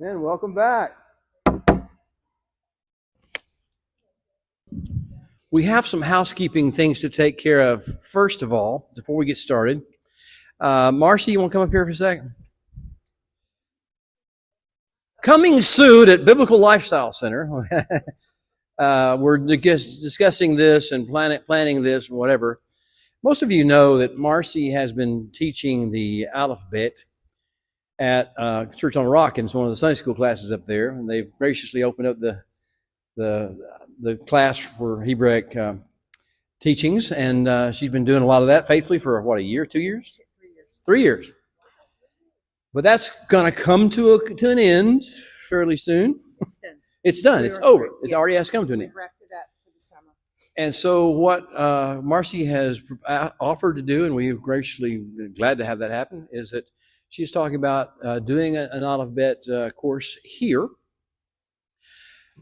And welcome back. We have some housekeeping things to take care of. First of all, before we get started, Marcy, you want to come up here for a second? Coming soon at Biblical Lifestyle Center, we're discussing this and planning this, whatever. Most of you know that Marcy has been teaching the alphabet at Church on a Rock, and it's one of the Sunday school classes up there, and they've graciously opened up the class for Hebraic teachings, and she's been doing a lot of that faithfully for what, a year, 2 years? 3 years. But that's going to come to an end fairly soon. It's done. It's done. It's over. It already has come to an We've end. wrapped it up for the summer. And so what Marcy has offered to do, and we're graciously glad to have that happen, is that she's talking about doing an alphabet course here.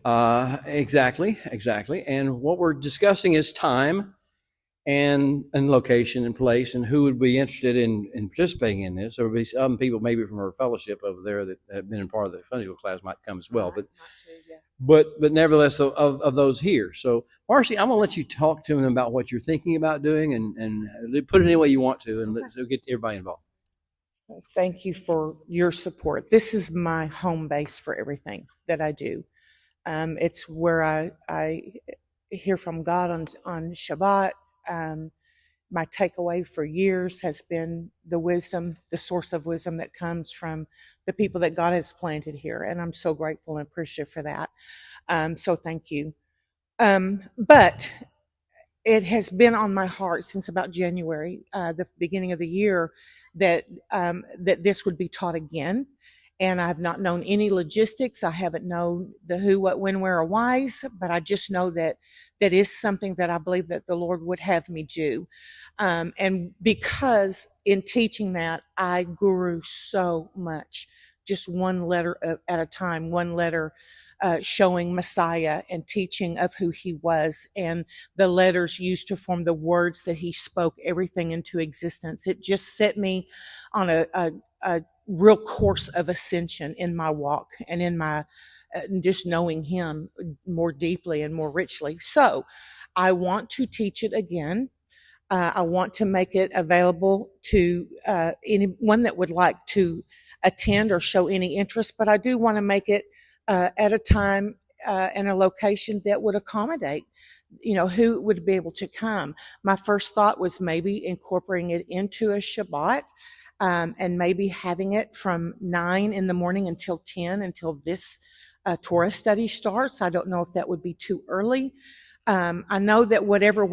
Exactly. And what we're discussing is time and location and place and who would be interested in participating in this. There will be some people maybe from our fellowship over there that have been in part of the Sunday school class might come as well. But nevertheless, of those here. So Marcy, I'm gonna let you talk to them about what you're thinking about doing and put it any way you want to, and let's get everybody involved. Thank you for your support. This is my home base for everything that I do. It's where I hear from God on Shabbat. My takeaway for years has been the wisdom, the source of wisdom that comes from the people that God has planted here. And I'm so grateful and appreciative for that. So thank you. But it has been on my heart since about January, the beginning of the year, that this would be taught again. And I've not known any logistics. I haven't known the who, what, when, where, or whys, but I just know that is something that I believe that the Lord would have me do. And because in teaching that, I grew so much, just one letter at a time, one letter showing Messiah and teaching of who he was, and the letters used to form the words that he spoke everything into existence. It just set me on a real course of ascension in my walk and in my just knowing him more deeply and more richly. So I want to teach it again. I want to make it available to anyone that would like to attend or show any interest, but I do want to make it at a time and a location that would accommodate, who would be able to come. My first thought was maybe incorporating it into a Shabbat, and maybe having it from 9 in the morning until 10, until this Torah study starts. I don't know if that would be too early. I know that whatever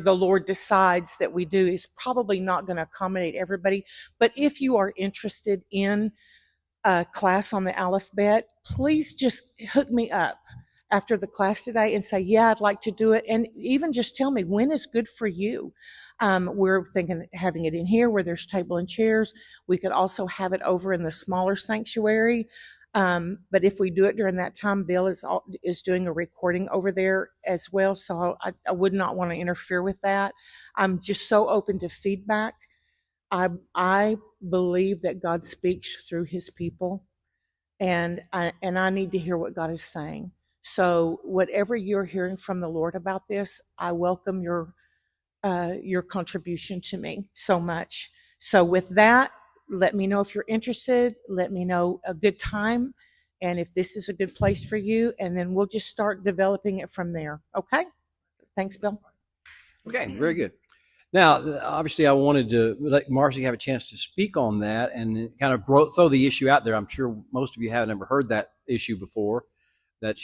the Lord decides that we do is probably not going to accommodate everybody. But if you are interested in a class on the alphabet, please just hook me up after the class today and say, yeah, I'd like to do it. And even just tell me when is good for you. We're thinking having it in here where there's table and chairs. We could also have it over in the smaller sanctuary. But if we do it during that time, Bill is doing a recording over there as well. So I would not want to interfere with that. I'm just so open to feedback. I believe that God speaks through his people, and I need to hear what God is saying. So whatever you're hearing from the Lord about this, I welcome your contribution to me so much. So with that, let me know if you're interested. Let me know a good time and if this is a good place for you, and then we'll just start developing it from there. Okay? Thanks, Bill. Okay, very good. Now, obviously, I wanted to let Marcy have a chance to speak on that and kind of throw the issue out there. I'm sure most of you haven't ever heard that issue before, that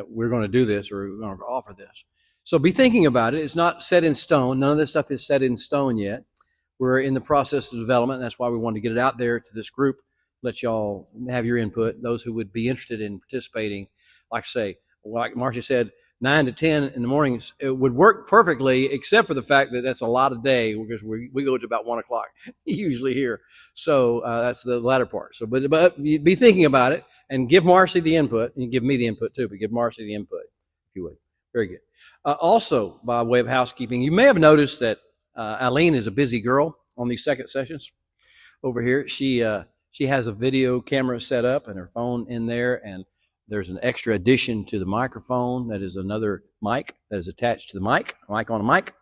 we're going to do this or we're going to offer this. So be thinking about it. It's not set in stone. None of this stuff is set in stone yet. We're in the process of development. That's why we wanted to get it out there to this group, let y'all have your input. Those who would be interested in participating, like Marcia said, 9 to 10 in the morning, it would work perfectly, except for the fact that that's a lot of day because we go to about 1 o'clock usually here. So that's the latter part. So, but be thinking about it and give Marcy the input, and give me the input too, but give Marcy the input if you would. Very good. Also, by way of housekeeping, you may have noticed that Eileen is a busy girl on these second sessions over here. She She has a video camera set up and her phone in there, and there's an extra addition to the microphone that is another mic that is attached to the mic on a mic.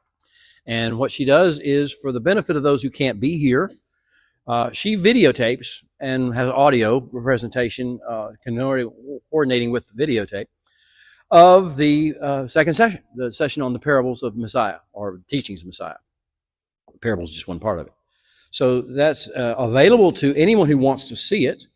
And what she does is, for the benefit of those who can't be here, she videotapes and has audio presentation, coordinating with the videotape of the second session, the session on the parables of Messiah, or teachings of Messiah. Parables is just one part of it. So that's available to anyone who wants to see it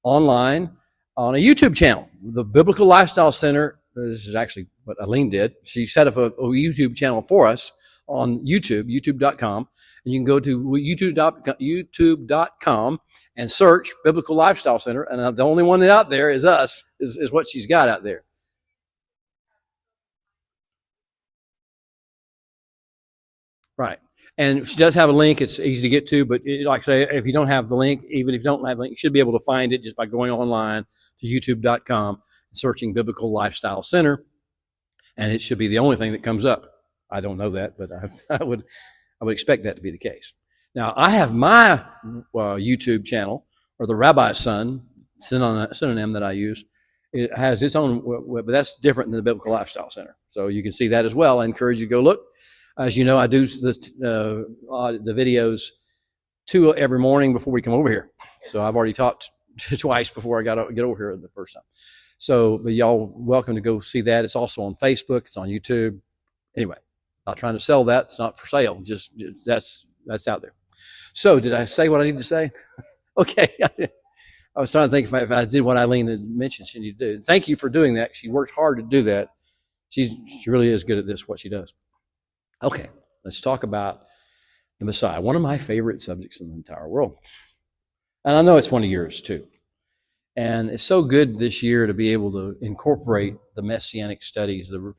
online on a YouTube channel. The Biblical Lifestyle Center, this is actually what Aline did. She set up a YouTube channel for us on YouTube, youtube.com. And you can go to youtube.com and search Biblical Lifestyle Center. And the only one out there is us, is what she's got out there. Right. And she does have a link. It's easy to get to, but like I say, if you don't have the link, even if you don't have the link, you should be able to find it just by going online to youtube.com and searching Biblical Lifestyle Center. And it should be the only thing that comes up. I don't know that, but I would expect that to be the case. Now, I have my YouTube channel, or the Rabbi's Son synonym that I use. It has its own, but that's different than the Biblical Lifestyle Center. So you can see that as well. I encourage you to go look. As you know, I do the videos 2 every morning before we come over here. So I've already taught twice before I get over here the first time. So, but y'all welcome to go see that. It's also on Facebook. It's on YouTube. Anyway, not trying to sell that. It's not for sale. Just that's out there. So, did I say what I need to say? Okay. I was trying to think if I did what Eileen had mentioned she needed to do. Thank you for doing that. She worked hard to do that. She really is good at this, what she does. Okay, let's talk about the Messiah, one of my favorite subjects in the entire world. And I know it's one of yours too. And it's so good this year to be able to incorporate the Messianic studies, the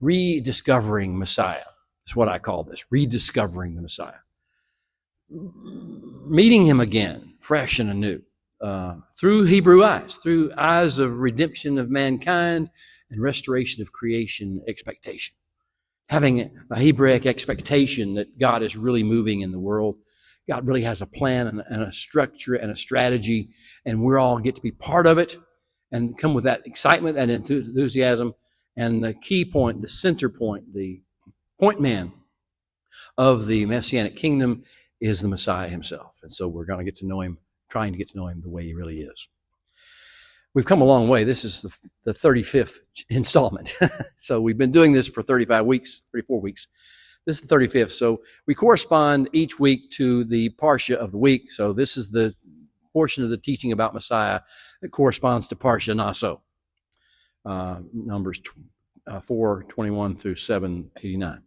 rediscovering Messiah. That's what I call this, rediscovering the Messiah. Meeting him again, fresh and anew, through Hebrew eyes, through eyes of redemption of mankind and restoration of creation expectation. Having a Hebraic expectation that God is really moving in the world. God really has a plan and a structure and a strategy, and we all get to be part of it and come with that excitement and enthusiasm. And the key point, the center point, the point man of the Messianic kingdom is the Messiah himself. And so we're going to get to know him, trying to get to know him the way he really is. We've come a long way. This is the 35th installment. So we've been doing this for 34 weeks. This is the 35th. So we correspond each week to the Parsha of the week. So this is the portion of the teaching about Messiah that corresponds to Parsha Naso. Numbers 4:21 through 7:89.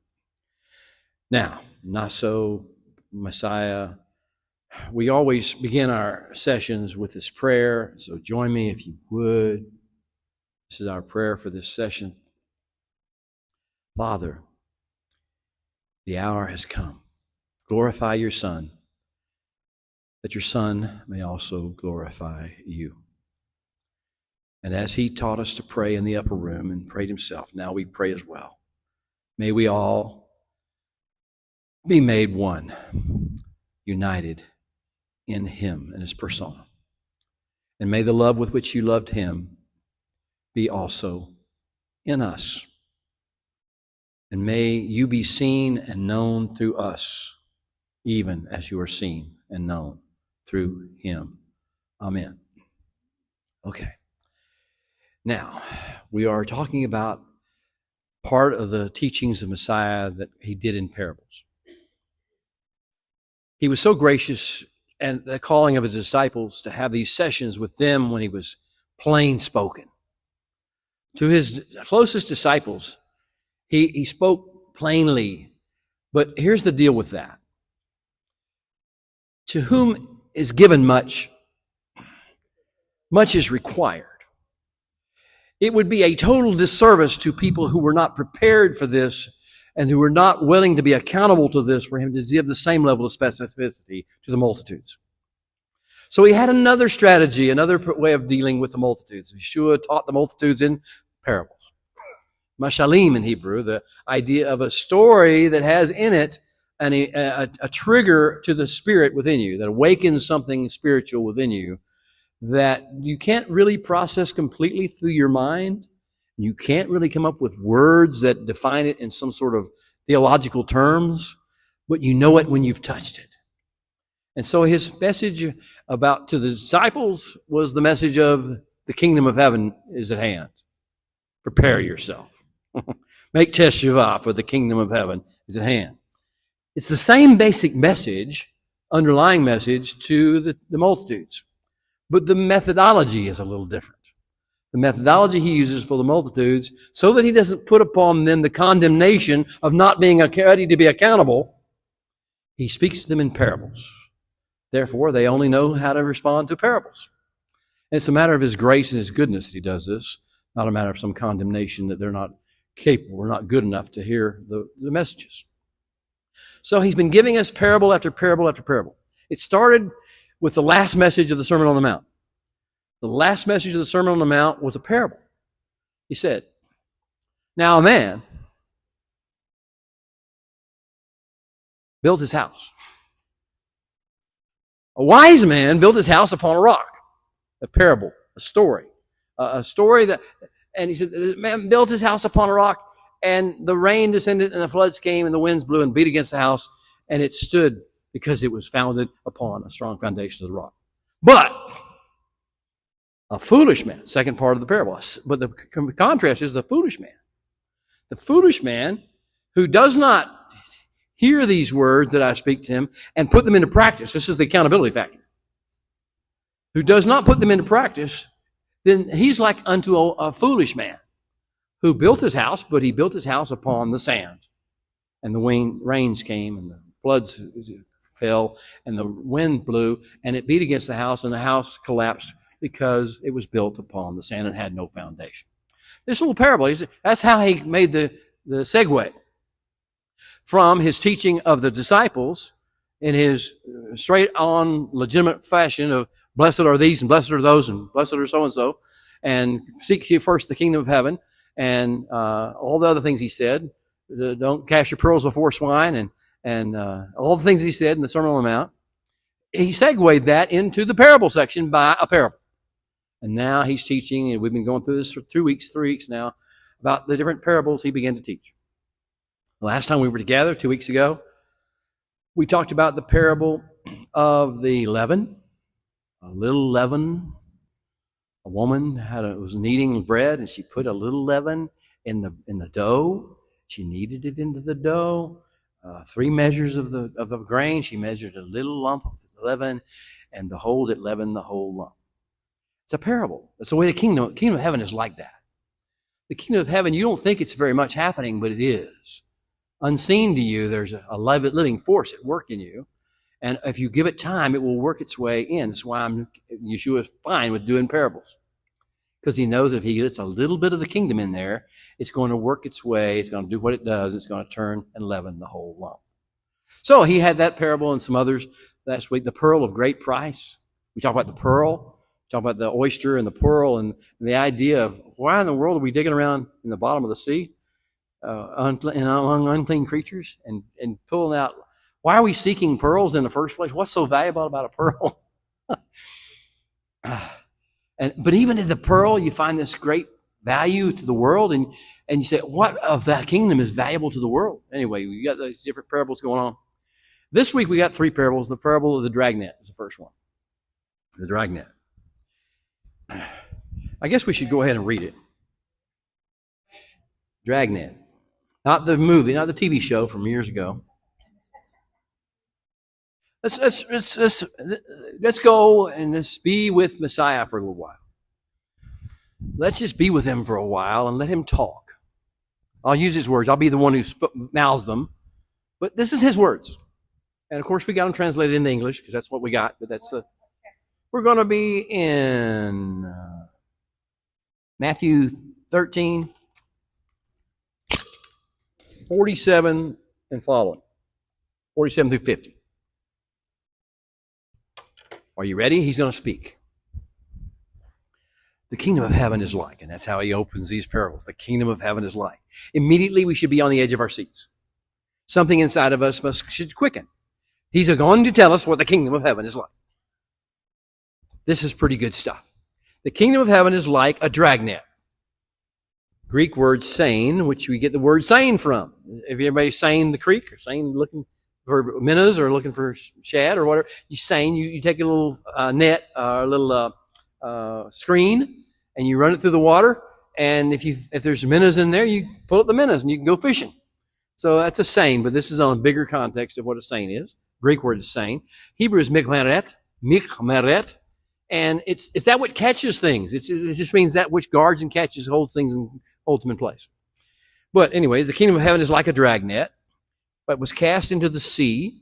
Now, Naso, Messiah. We always begin our sessions with this prayer, so join me if you would. This is our prayer for this session. Father, the hour has come. Glorify your Son, that your Son may also glorify you. And as he taught us to pray in the upper room and prayed himself, now we pray as well. May we all be made one, united in him and his persona. And may the love with which you loved him be also in us. And may you be seen and known through us, even as you are seen and known through him. Amen. Okay. Now, we are talking about part of the teachings of Messiah that he did in parables. He was so gracious, and the calling of his disciples to have these sessions with them when he was plain spoken. To his closest disciples, he spoke plainly. But here's the deal with that. To whom is given much, much is required. It would be a total disservice to people who were not prepared for this and who were not willing to be accountable to this for him to give the same level of specificity to the multitudes. So he had another strategy, another way of dealing with the multitudes. Yeshua taught the multitudes in parables. Mashalim in Hebrew, the idea of a story that has in it a trigger to the spirit within you that awakens something spiritual within you that you can't really process completely through your mind. You can't really come up with words that define it in some sort of theological terms, but you know it when you've touched it. And so his message about to the disciples was the message of the kingdom of heaven is at hand. Prepare yourself. Make teshuvah, for the kingdom of heaven is at hand. It's the same basic message, underlying message to the multitudes, but the methodology is a little different. The methodology he uses for the multitudes, so that he doesn't put upon them the condemnation of not being ready to be accountable, he speaks to them in parables. Therefore, they only know how to respond to parables. And it's a matter of his grace and his goodness that he does this, not a matter of some condemnation that they're not capable or not good enough to hear the messages. So he's been giving us parable after parable after parable. It started with the last message of the Sermon on the Mount. The last message of the Sermon on the Mount was a parable. He said, now a man built his house. A wise man built his house upon a rock. A parable, a story that, and he said, the man built his house upon a rock, and the rain descended and the floods came and the winds blew and beat against the house, and it stood because it was founded upon a strong foundation of the rock. But a foolish man, second part of the parable, but the contrast is the foolish man. The foolish man who does not hear these words that I speak to him and put them into practice. This is the accountability factor. Who does not put them into practice, then he's like unto a foolish man who built his house, but he built his house upon the sand. And the rains came and the floods fell and the wind blew and it beat against the house and the house collapsed because it was built upon the sand and had no foundation. This little parable, that's how he made the segue from his teaching of the disciples in his straight on legitimate fashion of blessed are these and blessed are those and blessed are so-and-so, and seek ye first the kingdom of heaven, and all the other things he said. Don't cast your pearls before swine, and all the things he said in the Sermon on the Mount. He segued that into the parable section by a parable. And now he's teaching, and we've been going through this for 3 weeks now, about the different parables he began to teach. The last time we were together, 2 weeks ago, we talked about the parable of the leaven. A little leaven. A woman was kneading bread, and she put a little leaven in the dough. She kneaded it into the dough. 3 measures of the grain. She measured a little lump of leaven, and behold, it leavened the whole lump. It's a parable. That's the way the kingdom of heaven is like that. The kingdom of heaven, you don't think it's very much happening, but it is. Unseen to you, there's a living force at work in you. And if you give it time, it will work its way in. That's why Yeshua's fine with doing parables. Because he knows if he gets a little bit of the kingdom in there, it's going to work its way, it's going to do what it does, it's going to turn and leaven the whole lump. So he had that parable and some others last week. The pearl of great price. We talked about the pearl. Talk about the oyster and the pearl and the idea of why in the world are we digging around in the bottom of the sea among unclean creatures and pulling out, why are we seeking pearls in the first place? What's so valuable about a pearl? But even in the pearl, you find this great value to the world, and you say, what of that kingdom is valuable to the world? Anyway, we got those different parables going on. This week we got 3 parables. The parable of the dragnet is the first one. The dragnet. I guess we should go ahead and read it. Dragnet. Not the movie, not the TV show from years ago. Let's go and let's be with Messiah for a little while. Let's just be with him for a while and let him talk. I'll use his words. I'll be the one who mouths them. But this is his words. And of course, we got them translated into English because that's what we got. But we're going to be in Matthew 13, 47 and following. 47 through 50. Are you ready? He's going to speak. The kingdom of heaven is like, and that's how he opens these parables. The kingdom of heaven is like. Immediately we should be on the edge of our seats. Something inside of us should quicken. He's going to tell us what the kingdom of heaven is like. This is pretty good stuff. The kingdom of heaven is like a dragnet. Greek word seine, which we get the word seine from. If anybody seine the creek or seine looking for minnows or looking for shad or whatever, you seine, you take a little net, a little screen, and you run it through the water. And if there's minnows in there, you pull up the minnows and you can go fishing. So that's a seine, but this is on a bigger context of what a seine is. Greek word is seine. Hebrew is mikmeret, and it's that which catches things. It just means that which guards and catches, holds things and holds them in place. But anyway, the kingdom of heaven is like a dragnet, but was cast into the sea.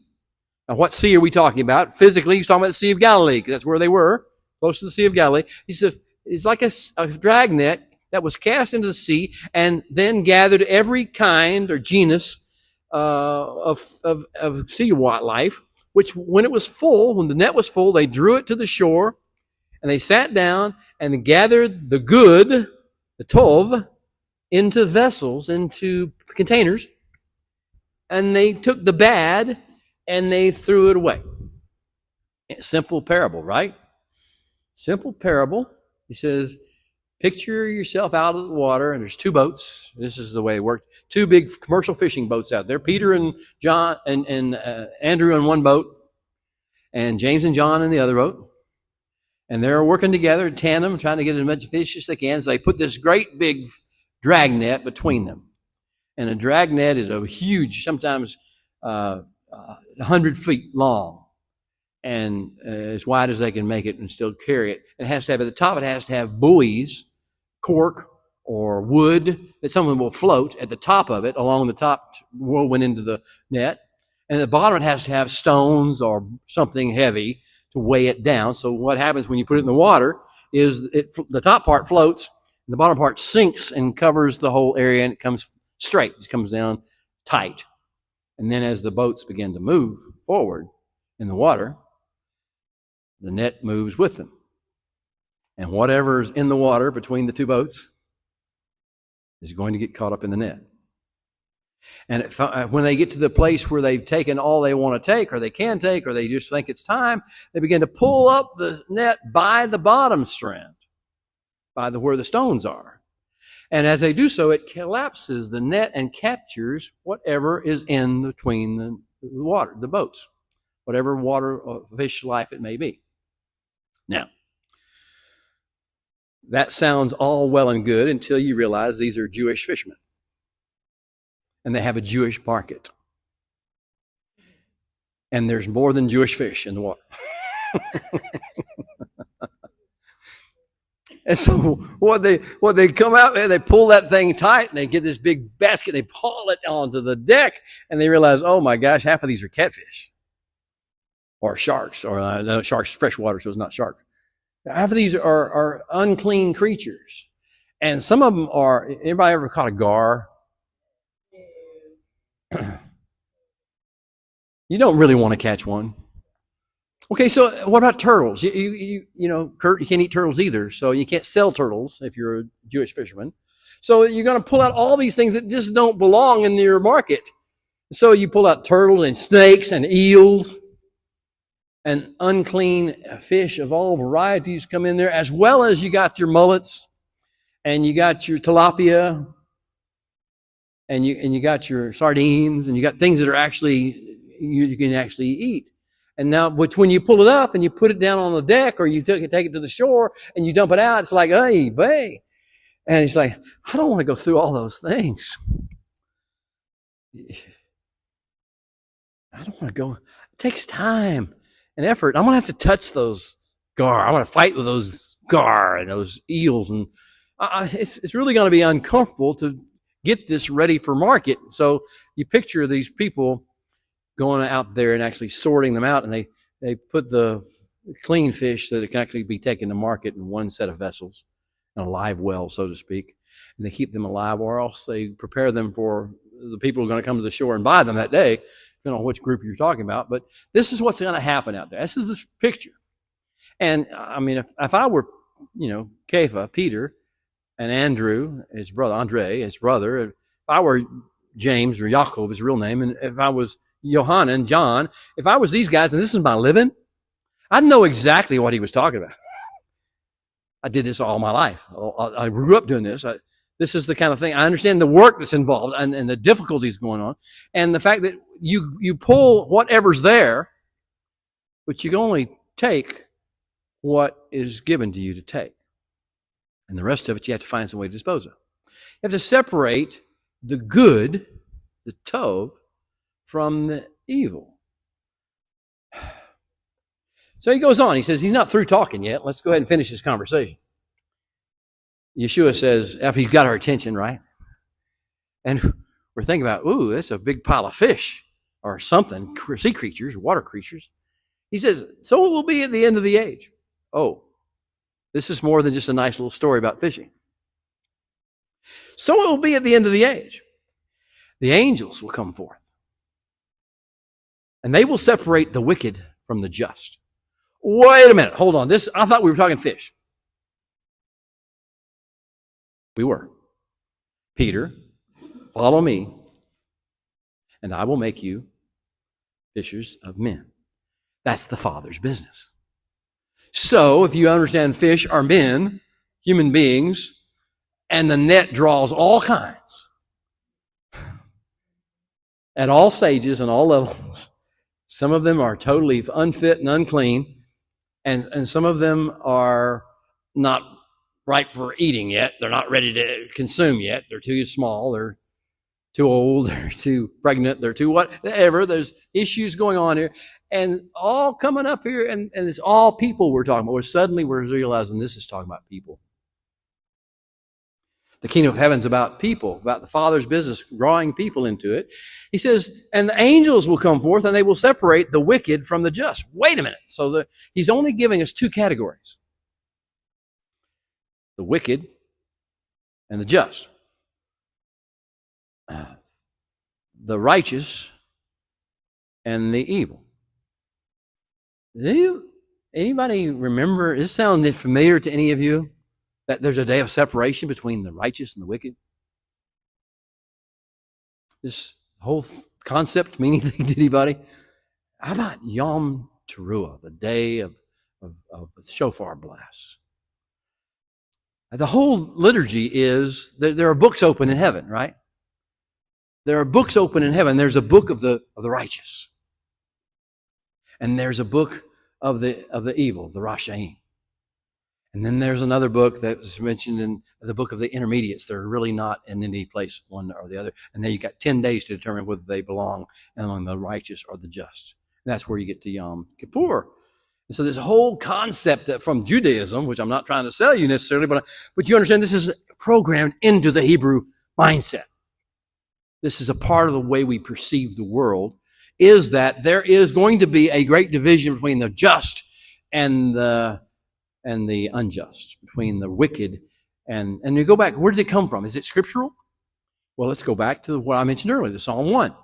Now, what sea are we talking about? Physically, he's talking about the Sea of Galilee, because that's where they were, close to the Sea of Galilee. He says it's like a dragnet that was cast into the sea and then gathered every kind or genus of sea wildlife, which when it was full, when the net was full, they drew it to the shore and they sat down and gathered the good, the tov, into vessels, into containers, and they took the bad and they threw it away. Simple parable, right? Simple parable. He says, picture yourself out of the water, and there's two boats. This is the way it worked. Two big commercial fishing boats out there. Peter and John and Andrew in one boat, and James and John in the other boat. And they're working together in tandem, trying to get as much fish as they can. So they put this great big dragnet between them. And a dragnet is a huge, sometimes 100 feet long, and as wide as they can make it and still carry it. It has to have, at the top, it has to have buoys, cork or wood, that some of them will float at the top of it, along the top, woven into the net. And at the bottom, it has to have stones or something heavy to weigh it down. So what happens when you put it in the water is the top part floats, and the bottom part sinks and covers the whole area, and it comes straight. It comes down tight. And then as the boats begin to move forward in the water, the net moves with them. And whatever's in the water between the two boats is going to get caught up in the net. And when they get to the place where they've taken all they want to take, or they can take, or they just think it's time, they begin to pull up the net by the bottom strand, by where the stones are. And as they do so, it collapses the net and captures whatever is in between the water, the boats, whatever water or fish life it may be. Now, that sounds all well and good until you realize these are Jewish fishermen. And they have a Jewish market. And there's more than Jewish fish in the water. And so what they come out and they pull that thing tight, and they get this big basket, they haul it onto the deck, and they realize, oh my gosh, half of these are catfish or sharks, or no, sharks freshwater, so it's not sharks. Half of these are unclean creatures, and some of them are. Anybody ever caught a gar? You don't really want to catch one. Okay, so what about turtles? You know, Kurt, you can't eat turtles either, so you can't sell turtles if you're a Jewish fisherman. So you're going to pull out all these things that just don't belong in your market. So you pull out turtles and snakes and eels and unclean fish of all varieties come in there, as well as you got your mullets and you got your tilapia and you got your sardines, and you got things that are actually you can actually eat. And now, but when you pull it up and you put it down on the deck, or you take it to the shore and you dump it out, it's like, hey, bae. And it's like, I don't want to go through all those things. I don't want to go. It takes time and effort. I'm going to have to touch those gar. I'm going to fight with those gar and those eels. And it's really going to be uncomfortable to get this ready for market. So you picture these people going out there and actually sorting them out, and they put the clean fish so that it can actually be taken to market in one set of vessels, in a live well, so to speak, and they keep them alive, or else they prepare them for the people who are going to come to the shore and buy them that day, depending on which group you're talking about. But this is what's going to happen out there. This is this picture. And I mean, if I were, Kepha, Peter, and Andrew, his brother, Andre, his brother, if I were James or Yaakov, his real name, and if I was Johanan, John, if I was these guys and this is my living, I'd know exactly what he was talking about. I did this all my life. I grew up doing this. This is the kind of thing. I understand the work that's involved and the difficulties going on, and the fact that you pull whatever's there, but you can only take what is given to you to take. And the rest of it, you have to find some way to dispose of. You have to separate the good, the tov, from the evil. So he goes on. He says he's not through talking yet. Let's go ahead and finish this conversation. Yeshua says, after he's got our attention, right? And we're thinking about, ooh, that's a big pile of fish or something, sea creatures, water creatures. He says, so it will be at the end of the age. Oh, this is more than just a nice little story about fishing. So it will be at the end of the age. The angels will come forth. And they will separate the wicked from the just. Wait a minute, hold on. I thought we were talking fish. We were. Peter, follow me, and I will make you fishers of men. That's the Father's business. So, if you understand fish are men, human beings, and the net draws all kinds, at all stages and all levels. Some of them are totally unfit and unclean, and some of them are not ripe for eating yet. They're not ready to consume yet. They're too small. They're too old. They're too pregnant. They're too whatever. There's issues going on here. And all coming up here, and it's all people we're talking about. Where suddenly we're realizing this is talking about people. The kingdom of heaven's about people, about the Father's business, drawing people into it. He says, and the angels will come forth and they will separate the wicked from the just. Wait a minute. So he's only giving us two categories. The wicked and the just. The righteous and the evil. Anybody remember, does this sound familiar to any of you? That there's a day of separation between the righteous and the wicked? This whole concept mean anything to anybody? How about Yom Teruah, the day of shofar blasts? The whole liturgy is, there are books open in heaven, right? There are books open in heaven. There's a book of the righteous. And there's a book of the evil, the Rashaim. And then there's another book that was mentioned in the book of the intermediates. They're really not in any place, one or the other. And then you got 10 days to determine whether they belong among the righteous or the just. And that's where you get to Yom Kippur. And so this whole concept that from Judaism, which I'm not trying to sell you necessarily, but you understand this is programmed into the Hebrew mindset. This is a part of the way we perceive the world, is that there is going to be a great division between the just and the unjust, between the wicked and you go back, where did it come from? Is it scriptural? Well, let's go back to what I mentioned earlier, the Psalm 1.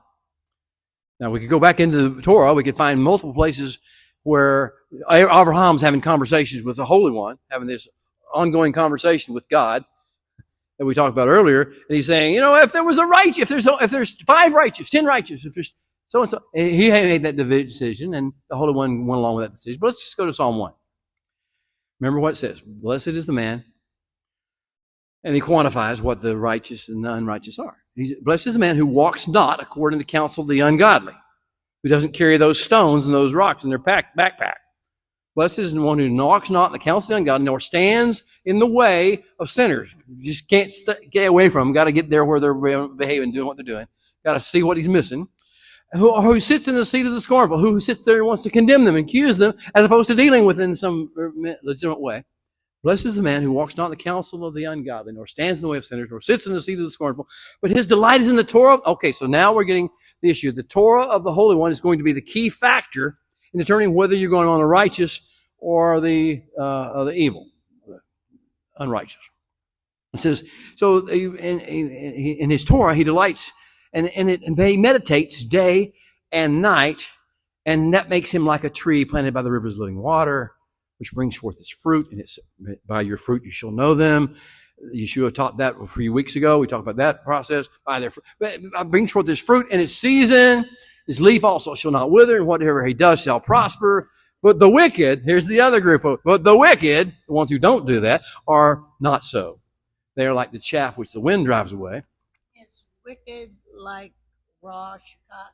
Now, we could go back into the Torah. We could find multiple places where Abraham's having conversations with the Holy One, having this ongoing conversation with God that we talked about earlier. And he's saying, if there was a righteous, if there's 5 righteous, 10 righteous, if there's so-and-so. He made that decision, and the Holy One went along with that decision. But let's just go to Psalm 1. Remember what it says. Blessed is the man. And he quantifies what the righteous and the unrighteous are. Blessed is the man who walks not according to the counsel of the ungodly, who doesn't carry those stones and those rocks in their backpack. Blessed is the one who walks not in the counsel of the ungodly, nor stands in the way of sinners. You just can't get away from them. Got to get there where they're behaving, doing what they're doing. Got to see what he's missing. Who sits in the seat of the scornful, who sits there and wants to condemn them, accuse them, as opposed to dealing with them in some legitimate way. Blessed is the man who walks not in the counsel of the ungodly, nor stands in the way of sinners, nor sits in the seat of the scornful, but his delight is in the Torah. Okay, so now we're getting the issue. The Torah of the Holy One is going to be the key factor in determining whether you're going on the righteous or the evil, unrighteous. It says, so in his Torah, he delights and he meditates day and night, and that makes him like a tree planted by the rivers of living water, which brings forth its fruit, and it's by your fruit you shall know them. Yeshua taught that a few weeks ago. We talked about that process. Brings forth this fruit in its season. His leaf also shall not wither, and whatever he does shall prosper. But the wicked, here's the other group but the wicked, the ones who don't do that, are not so. They are like the chaff which the wind drives away. It's wicked like Rosh Hamas.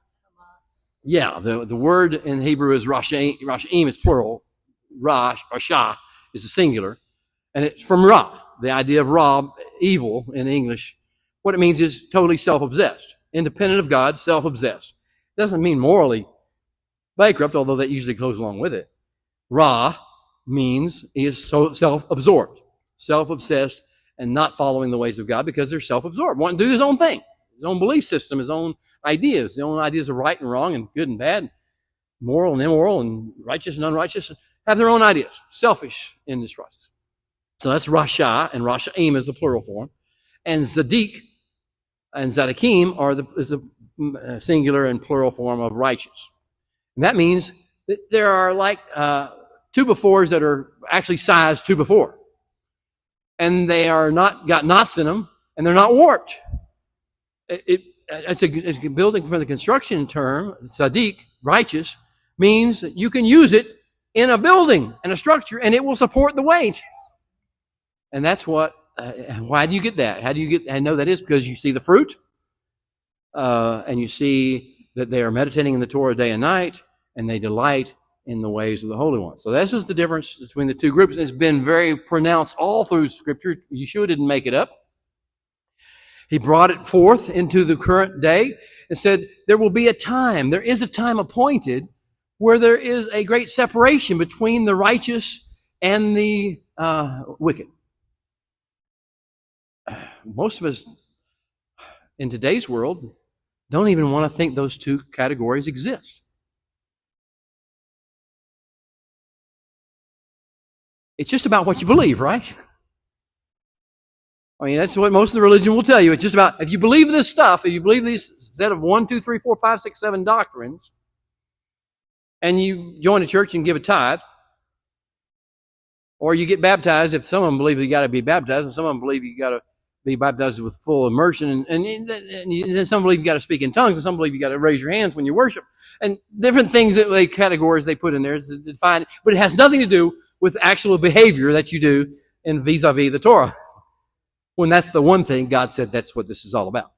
Yeah, the word in Hebrew is Rasha'im, is plural. Rasha is a singular. And it's from Ra, the idea of Ra, evil in English. What it means is totally self-obsessed, independent of God, self-obsessed. It doesn't mean morally bankrupt, although that usually goes along with it. Ra means he is so self-absorbed, self-obsessed, and not following the ways of God because they're self-absorbed, wanting to do his own thing, his own belief system, his own ideas, of right and wrong and good and bad, moral and immoral and righteous and unrighteous, have their own ideas, selfish in this process. So that's Rasha, and Rasha'im is the plural form. And Zadik and Zadikim is the singular and plural form of righteous. And that means that there are like 2x4s that are actually sized 2x4. And they are not got knots in them, and they're not warped. It's a building from the construction term. Sadiq, righteous, means that you can use it in a building and a structure, and it will support the weight. And that's what. Why do you get that? How do you get? I know that is because you see the fruit, and you see that they are meditating in the Torah day and night, and they delight in the ways of the Holy One. So this is the difference between the two groups. It's been very pronounced all through Scripture. Yeshua didn't make it up. He brought it forth into the current day and said, there will be a time, there is a time appointed where there is a great separation between the righteous and the wicked. Most of us in today's world don't even want to think those two categories exist. It's just about what you believe, right? I mean, that's what most of the religion will tell you. It's just about, if you believe this stuff, if you believe these set of 1, 2, 3, 4, 5, 6, 7 doctrines, and you join a church and give a tithe, or you get baptized, if some of them believe you got to be baptized, and some of them believe you got to be baptized with full immersion, and some believe you got to speak in tongues, and some believe you got to raise your hands when you worship, and different things that categories they put in there to define it, but it has nothing to do with actual behavior that you do in vis-a-vis the Torah. When that's the one thing God said that's what this is all about.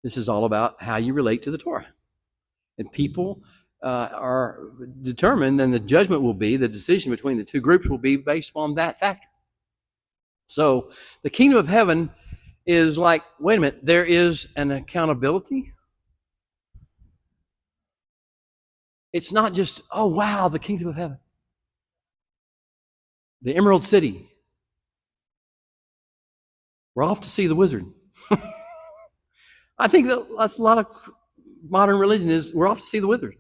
This is all about how you relate to the Torah. And people are determined, and the judgment will be, the decision between the two groups will be based on that factor. So the kingdom of heaven is like, wait a minute, there is an accountability. It's not just, oh wow, the kingdom of heaven. The Emerald City. We're off to see the wizard. I think that's a lot of modern religion is we're off to see the wizard.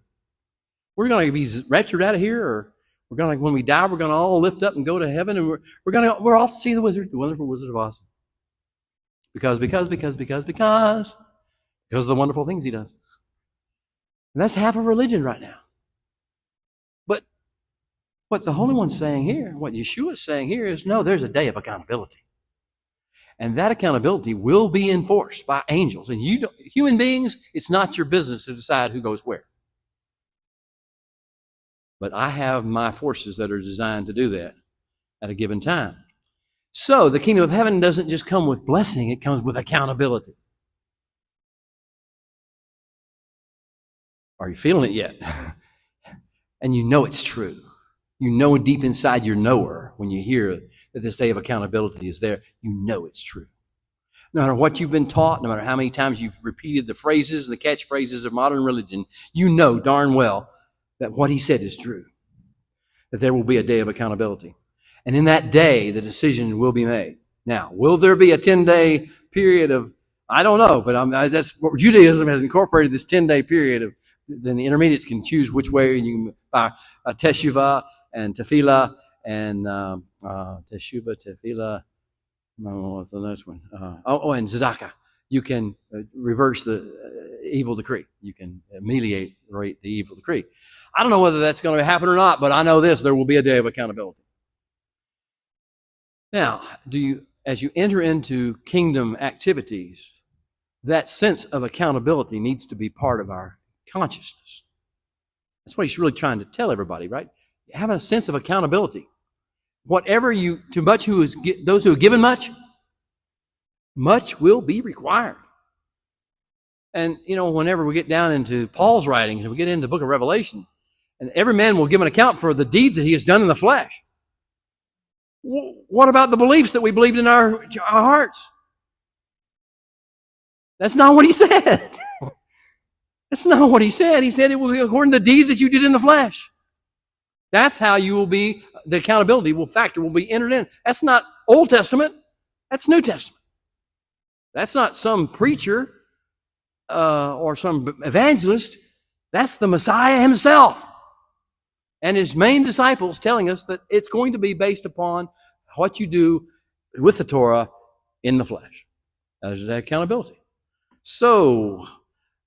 We're going to be raptured out of here, or we're going to, when we die, we're going to all lift up and go to heaven, and we're off to see the wizard, the wonderful Wizard of Oz. Because of the wonderful things he does. And that's half of religion right now. But what the Holy One's saying here, what Yeshua is saying here is, no, there's a day of accountability. And that accountability will be enforced by angels. And human beings, it's not your business to decide who goes where. But I have my forces that are designed to do that at a given time. So the kingdom of heaven doesn't just come with blessing, it comes with accountability. Are you feeling it yet? And you know it's true. You know deep inside your knower when you hear that this day of accountability is there, you know it's true. No matter what you've been taught, no matter how many times you've repeated the phrases, the catchphrases of modern religion, you know darn well that what he said is true. That there will be a day of accountability. And in that day, the decision will be made. Now, will there be a 10-day period of, I don't know, but that's what Judaism has incorporated, this 10-day period of, then the intermediates can choose which way you can, teshuvah and tefillah, and teshuvah, tefillah, what's the next one? And tzedakah. You can reverse the evil decree. You can ameliorate the evil decree. I don't know whether that's going to happen or not, but I know this, there will be a day of accountability. Now, as you enter into kingdom activities, that sense of accountability needs to be part of our consciousness. That's what he's really trying to tell everybody, right? Have a sense of accountability. Whatever to much those who are given much, much will be required. And, whenever we get down into Paul's writings and we get into the book of Revelation, and every man will give an account for the deeds that he has done in the flesh. What about the beliefs that we believed in our hearts? That's not what he said. That's not what he said. He said it will be according to the deeds that you did in the flesh. That's how you will be, the accountability will be entered in. That's not Old Testament. That's New Testament. That's not some preacher or some evangelist. That's the Messiah himself and his main disciples telling us that it's going to be based upon what you do with the Torah in the flesh. There's accountability. So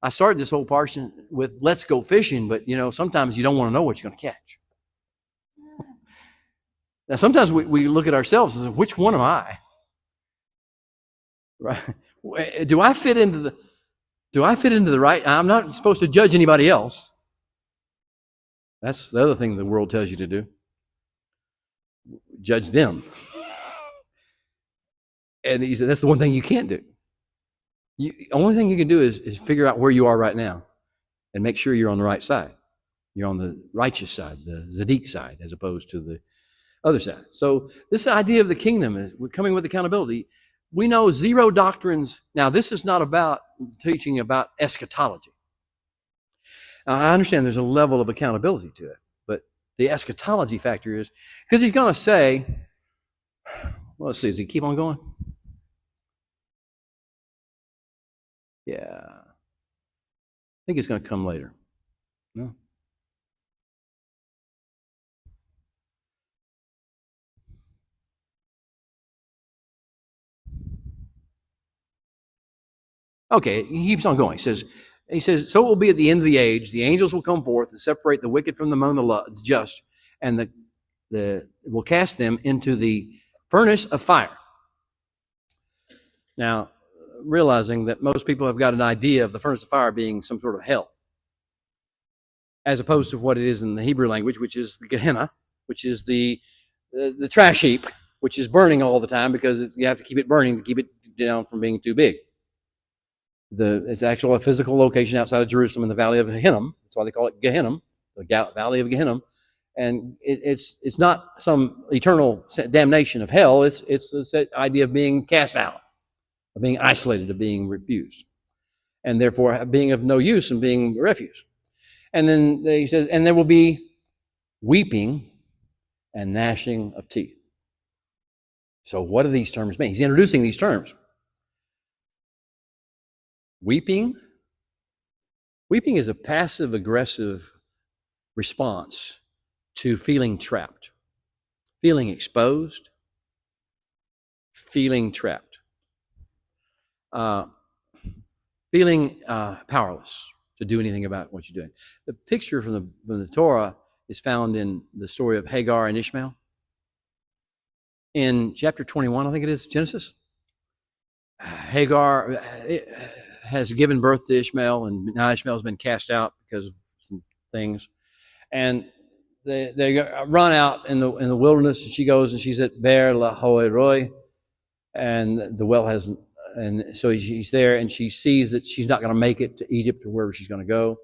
I started this whole portion with let's go fishing, but sometimes you don't want to know what you're going to catch. Now, sometimes we look at ourselves and say, which one am I? Right? Do I fit into the right? I'm not supposed to judge anybody else. That's the other thing the world tells you to do. Judge them. And he said, that's the one thing you can't do. The only thing you can do is figure out where you are right now and make sure you're on the right side. You're on the righteous side, the Zaddik side, as opposed to the other side. So this idea of the kingdom is we're coming with accountability. We know zero doctrines. Now, this is not about teaching about eschatology. Now, I understand there's a level of accountability to it, but the eschatology factor is, because he's going to say, well, let's see, does he keep on going? Yeah. I think it's going to come later. No. Okay, he keeps on going. He says, so it will be at the end of the age, the angels will come forth and separate the wicked from the just, and will cast them into the furnace of fire. Now, realizing that most people have got an idea of the furnace of fire being some sort of hell, as opposed to what it is in the Hebrew language, which is the Gehenna, which is the trash heap, which is burning all the time because you have to keep it burning to keep it down from being too big. It's actually a physical location outside of Jerusalem in the Valley of Hinnom. That's why they call it Gehenna, the Valley of Gehenna. And it's not some eternal damnation of hell. It's the idea of being cast out, of being isolated, of being refused, and therefore being of no use and being refuse. And then he says, and there will be weeping and gnashing of teeth. So what do these terms mean? He's introducing these terms. Weeping is a passive-aggressive response to feeling trapped, feeling exposed, feeling trapped, feeling powerless to do anything about what you're doing. The picture from the Torah is found in the story of Hagar and Ishmael. In chapter 21, I think it is, Genesis, Hagar has given birth to Ishmael, and now Ishmael has been cast out because of some things. And they run out in the wilderness, and she goes and she's at Beer Lahai Roi, and the well hasn't. And so she's there, and she sees that she's not going to make it to Egypt or wherever she's going to go.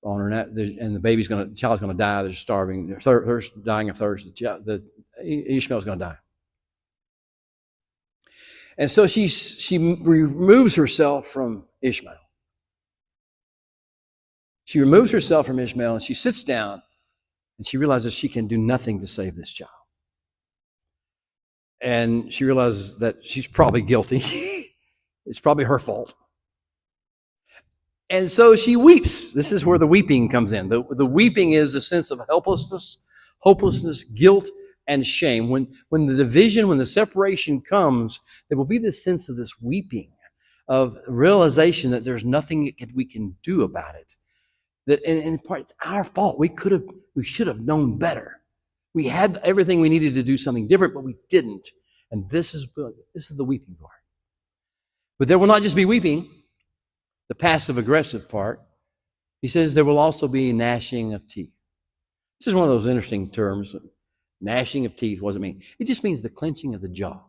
On her, and the child's going to die. They're starving, they're dying of thirst. Ishmael's going to die. And so she removes herself from Ishmael. She removes herself from Ishmael, and she sits down, and she realizes she can do nothing to save this child. And she realizes that she's probably guilty. It's probably her fault. And so she weeps. This is where the weeping comes in. The weeping is a sense of helplessness, hopelessness, guilt, and shame. When the separation comes, there will be this sense of this weeping, of realization that there's nothing we can do about it. That in part, it's our fault. We should have known better. We had everything we needed to do something different, but we didn't. And this is the weeping part. But there will not just be weeping, the passive aggressive part. He says there will also be gnashing of teeth. This is one of those interesting terms. Gnashing of teeth, what does it mean? It just means the clenching of the jaw.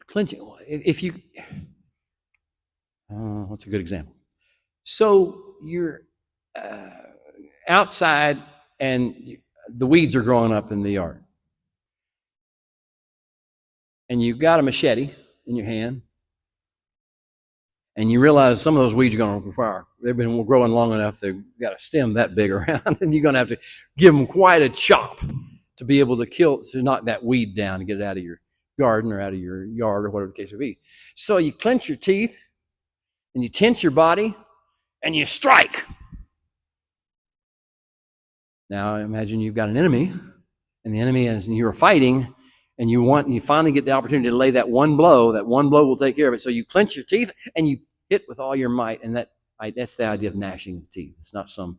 Clenching. If you, what's a good example? So you're outside and the weeds are growing up in the yard. And you've got a machete in your hand. And you realize some of those weeds are going to require, they've been growing long enough, they've got a stem that big around, and you're going to have to give them quite a chop to be able to knock that weed down and get it out of your garden or out of your yard or whatever the case may be. So you clench your teeth and you tense your body and you strike. Now imagine you've got an enemy, and the enemy is, and you're fighting, and you finally get the opportunity to lay that one blow. That one blow will take care of it. So you clench your teeth and you hit with all your might, and that's the idea of gnashing of teeth. It's not some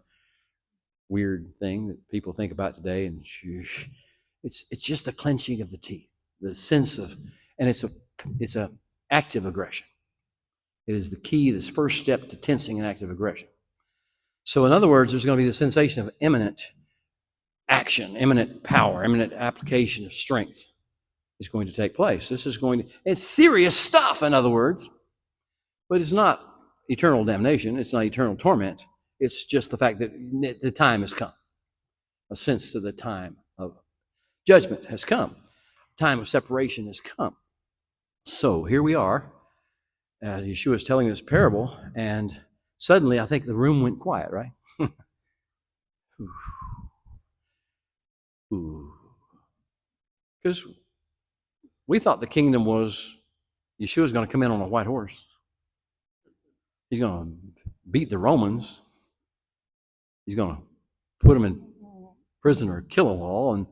weird thing that people think about today, and it's just the clenching of the teeth, the sense of, and it's a active aggression. It is the key, this first step to tensing an active aggression. So in other words, there's going to be the sensation of imminent action, imminent power, imminent application of strength is going to take place. It's serious stuff, in other words, but it's not eternal damnation. It's not eternal torment. It's just the fact that the time has come. A sense of the time of judgment has come. Time of separation has come. So here we are. Yeshua is telling this parable, and suddenly I think the room went quiet, right? Because we thought the kingdom was Yeshua's going to come in on a white horse. He's going to beat the Romans. He's going to put them in prison or kill them all. And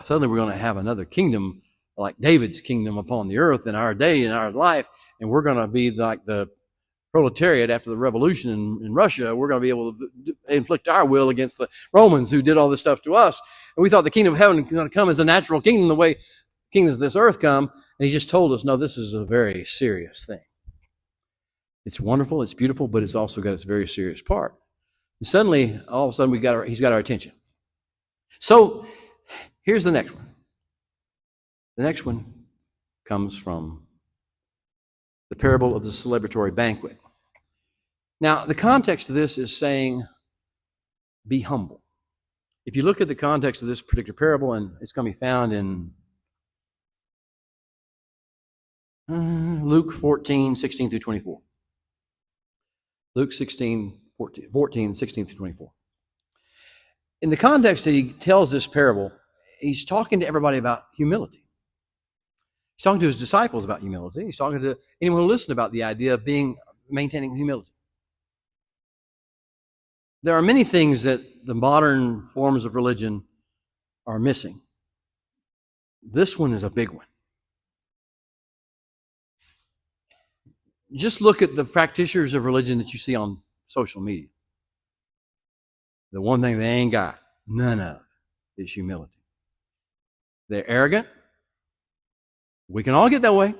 suddenly we're going to have another kingdom like David's kingdom upon the earth in our day, in our life. And we're going to be like the proletariat after the revolution in Russia. We're going to be able to inflict our will against the Romans who did all this stuff to us. And we thought the kingdom of heaven was going to come as a natural kingdom the way kingdoms of this earth come. And he just told us, no, this is a very serious thing. It's wonderful, it's beautiful, but it's also got its very serious part. And suddenly, all of a sudden, he's got our attention. So here's the next one. The next one comes from the parable of the celebratory banquet. Now, the context of this is saying, be humble. If you look at the context of this particular parable, and it's going to be found in Luke 14, 16 through 24. Luke 14, 16 through 24. In the context that he tells this parable, he's talking to everybody about humility. He's talking to his disciples about humility. He's talking to anyone who listens about the idea of maintaining humility. There are many things that the modern forms of religion are missing. This one is a big one. Just look at the practitioners of religion that you see on social media. The one thing they ain't got, none of, is humility. They're arrogant. We can all get that way.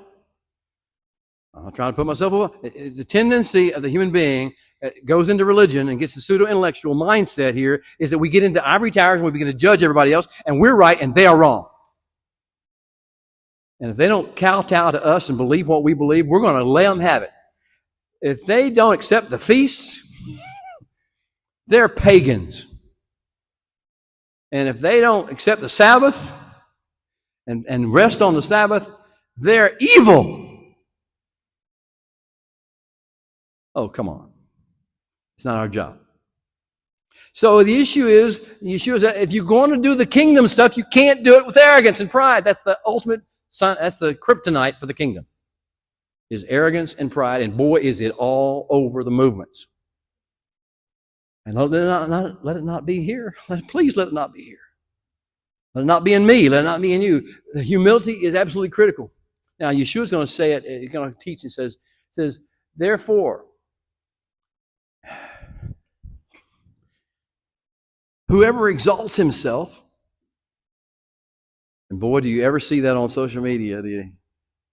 I'm not trying to put myself over. It's the tendency of the human being that goes into religion and gets the pseudo-intellectual mindset here is that we get into ivory towers and we begin to judge everybody else, and we're right and they are wrong. And if they don't kowtow to us and believe what we believe, we're going to let them have it. If they don't accept the feasts, they're pagans. And if they don't accept the Sabbath and rest on the Sabbath, they're evil. Oh, come on. It's not our job. So the issue is, if you're going to do the kingdom stuff, you can't do it with arrogance and pride. That's the ultimate, that's the kryptonite for the kingdom, is arrogance and pride. And boy, is it all over the movements. And let it not be here. Please let it not be here. Let it not be in me. Let it not be in you. The humility is absolutely critical. Now, Yeshua's going to say it. He's going to teach. He says, therefore, whoever exalts himself And boy, do you ever see that on social media, do you?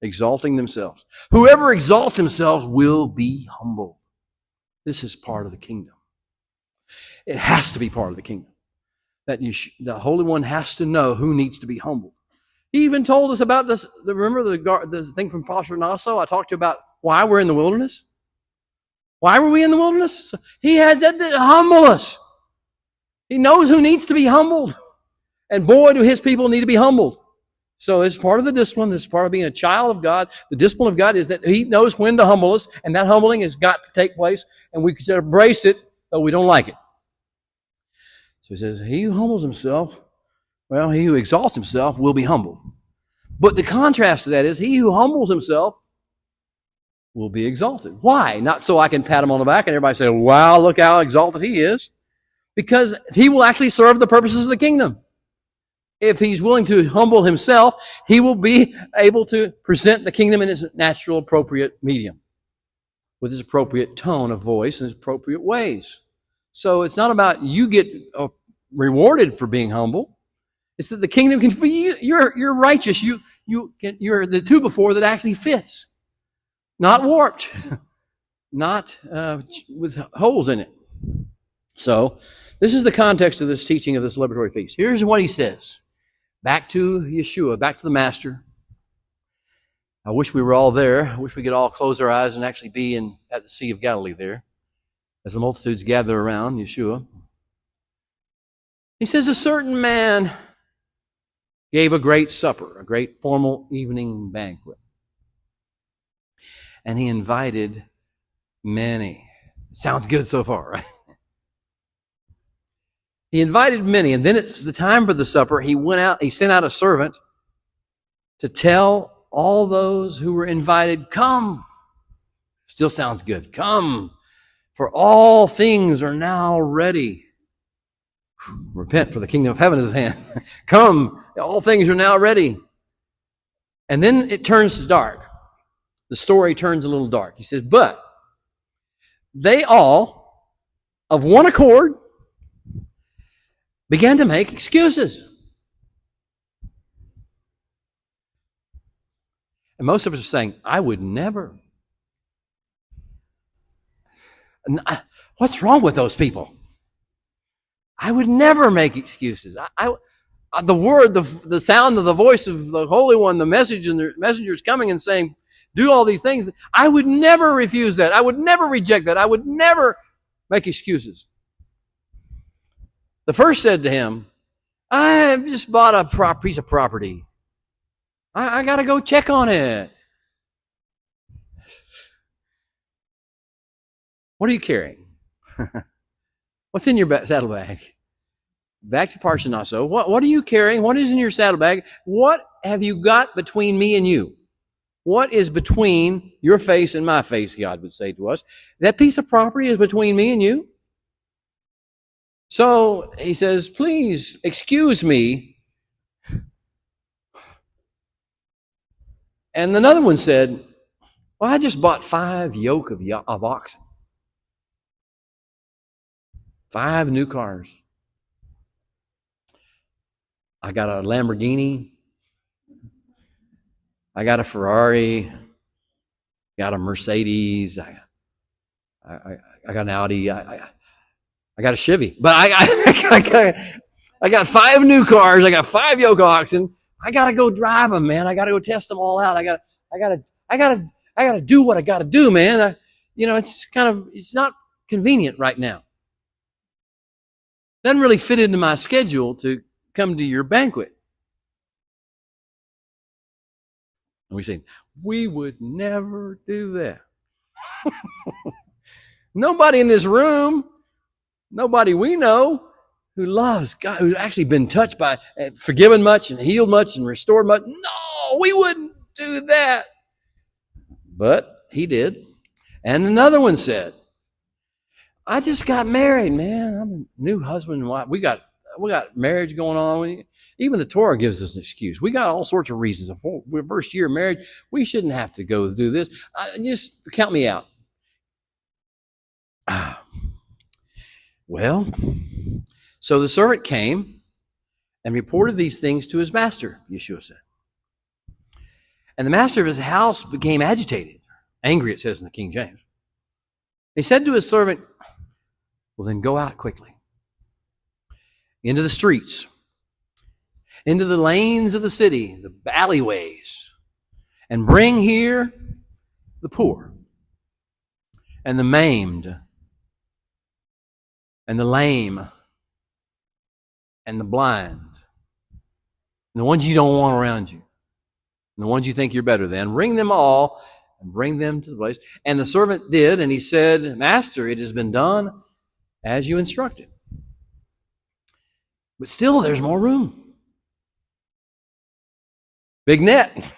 Exalting themselves. Whoever exalts himself will be humbled. This is part of the kingdom. It has to be part of the kingdom. That the Holy One has to know who needs to be humbled. He even told us about this. Remember the thing from Pastor Naso? I talked to you about why we're in the wilderness. Why were we in the wilderness? He had to humble us. He knows who needs to be humbled. And boy, do his people need to be humbled. So it's part of the discipline. It's part of being a child of God. The discipline of God is that he knows when to humble us, and that humbling has got to take place, and we can embrace it, though we don't like it. So he says, he who humbles himself, well, he who exalts himself will be humbled. But the contrast to that is he who humbles himself will be exalted. Why? Not so I can pat him on the back and everybody say, wow, look how exalted he is. Because he will actually serve the purposes of the kingdom. If he's willing to humble himself, he will be able to present the kingdom in its natural, appropriate medium, with his appropriate tone of voice and his appropriate ways. So it's not about you get rewarded for being humble. It's that the kingdom can be, you're righteous. You're the two before that actually fits. Not warped. Not with holes in it. So this is the context of this teaching of this celebratory feast. Here's what he says. Back to Yeshua, back to the Master. I wish we were all there. I wish we could all close our eyes and actually be at the Sea of Galilee there as the multitudes gather around Yeshua. He says, a certain man gave a great supper, a great formal evening banquet. And he invited many. Sounds good so far, right? He invited many, and then it's the time for the supper. He sent out a servant to tell all those who were invited, come. Still sounds good. Come, for all things are now ready. Repent, for the kingdom of heaven is at hand. Come, all things are now ready. And then it turns dark. The story turns a little dark. He says, but they all, of one accord, began to make excuses. And most of us are saying, I would never. What's wrong with those people? I would never make excuses. The word, the sound of the voice of the Holy One, the message, and the messengers coming and saying, do all these things. I would never refuse that. I would never reject that. I would never make excuses. The first said to him, I just bought a piece of property. I got to go check on it. What are you carrying? What's in your saddlebag? Back to Parsha Naso. What are you carrying? What is in your saddlebag? What have you got between me and you? What is between your face and my face, God would say to us. That piece of property is between me and you. So he says, please excuse me. And another one said, well, I just bought 5 yoke of oxen. 5 new cars. I got a Lamborghini. I got a Ferrari. Got a Mercedes. I got an Audi. I got a Chevy, but I got 5 new cars. I got 5 yoke oxen. I got to go drive them, man. I got to go test them all out. I got to do what I got to do, man. It's not convenient right now. Doesn't really fit into my schedule to come to your banquet. And we say, we would never do that. Nobody in this room, nobody we know who loves God, who's actually been touched by, forgiven much and healed much and restored much. No, we wouldn't do that. But he did. And another one said, I just got married, man. I'm a new husband and wife. We got marriage going on. Even the Torah gives us an excuse. We got all sorts of reasons. We're first year married. We shouldn't have to go do this. Just count me out. Well, so the servant came and reported these things to his master, Yeshua said. And the master of his house became agitated, angry, it says in the King James. He said to his servant, well, then go out quickly into the streets, into the lanes of the city, the alleyways, and bring here the poor and the maimed and the lame and the blind, and the ones you don't want around you, and the ones you think you're better than. Bring them all and bring them to the place. And the servant did, and he said, Master, it has been done as you instructed. But still, there's more room. Big net.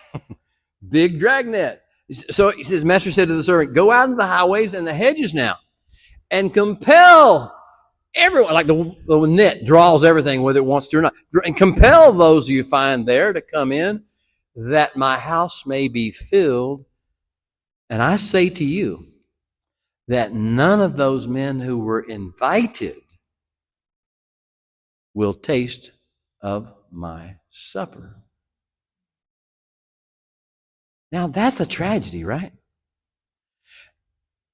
Big drag net. So he says, Master said to the servant, go out into the highways and the hedges now and compel everyone, like the net draws everything whether it wants to or not, and compel those you find there to come in, that my house may be filled. And I say to you that none of those men who were invited will taste of my supper. Now that's a tragedy, right?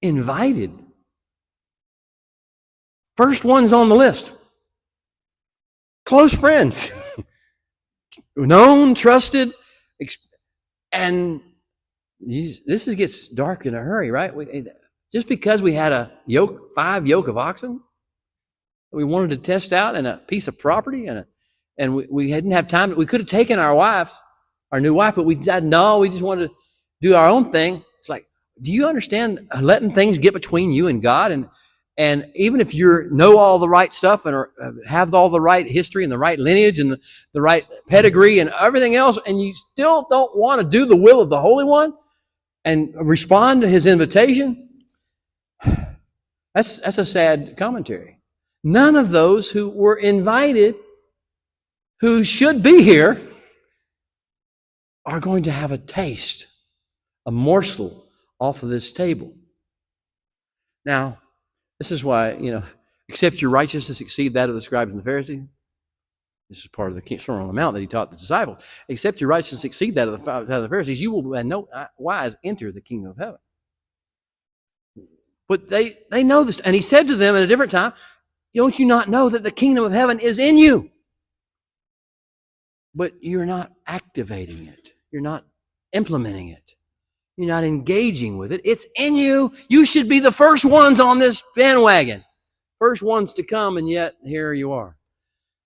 Invited. First ones on the list. Close friends. Known, trusted, and this gets dark in a hurry, right? Just because we had 5 yoke of oxen we wanted to test out and a piece of property and we didn't have time. We could have taken our new wife, but we decided, no, we just wanted to do our own thing. It's like, do you understand letting things get between you and God? And even if you know all the right stuff and have all the right history and the right lineage and the right pedigree and everything else, and you still don't want to do the will of the Holy One and respond to his invitation, that's a sad commentary. None of those who were invited, who should be here, are going to have a taste, a morsel off of this table. Now, this is why, except your righteousness exceed that of the scribes and the Pharisees. This is part of the Sermon on the Mount that he taught the disciples. Except your righteousness exceed that of the Pharisees, you will by no wise enter the kingdom of heaven. But they know this. And he said to them at a different time, don't you not know that the kingdom of heaven is in you? But you're not activating it. You're not implementing it. You're not engaging with it. It's in you. You should be the first ones on this bandwagon. First ones to come, and yet here you are.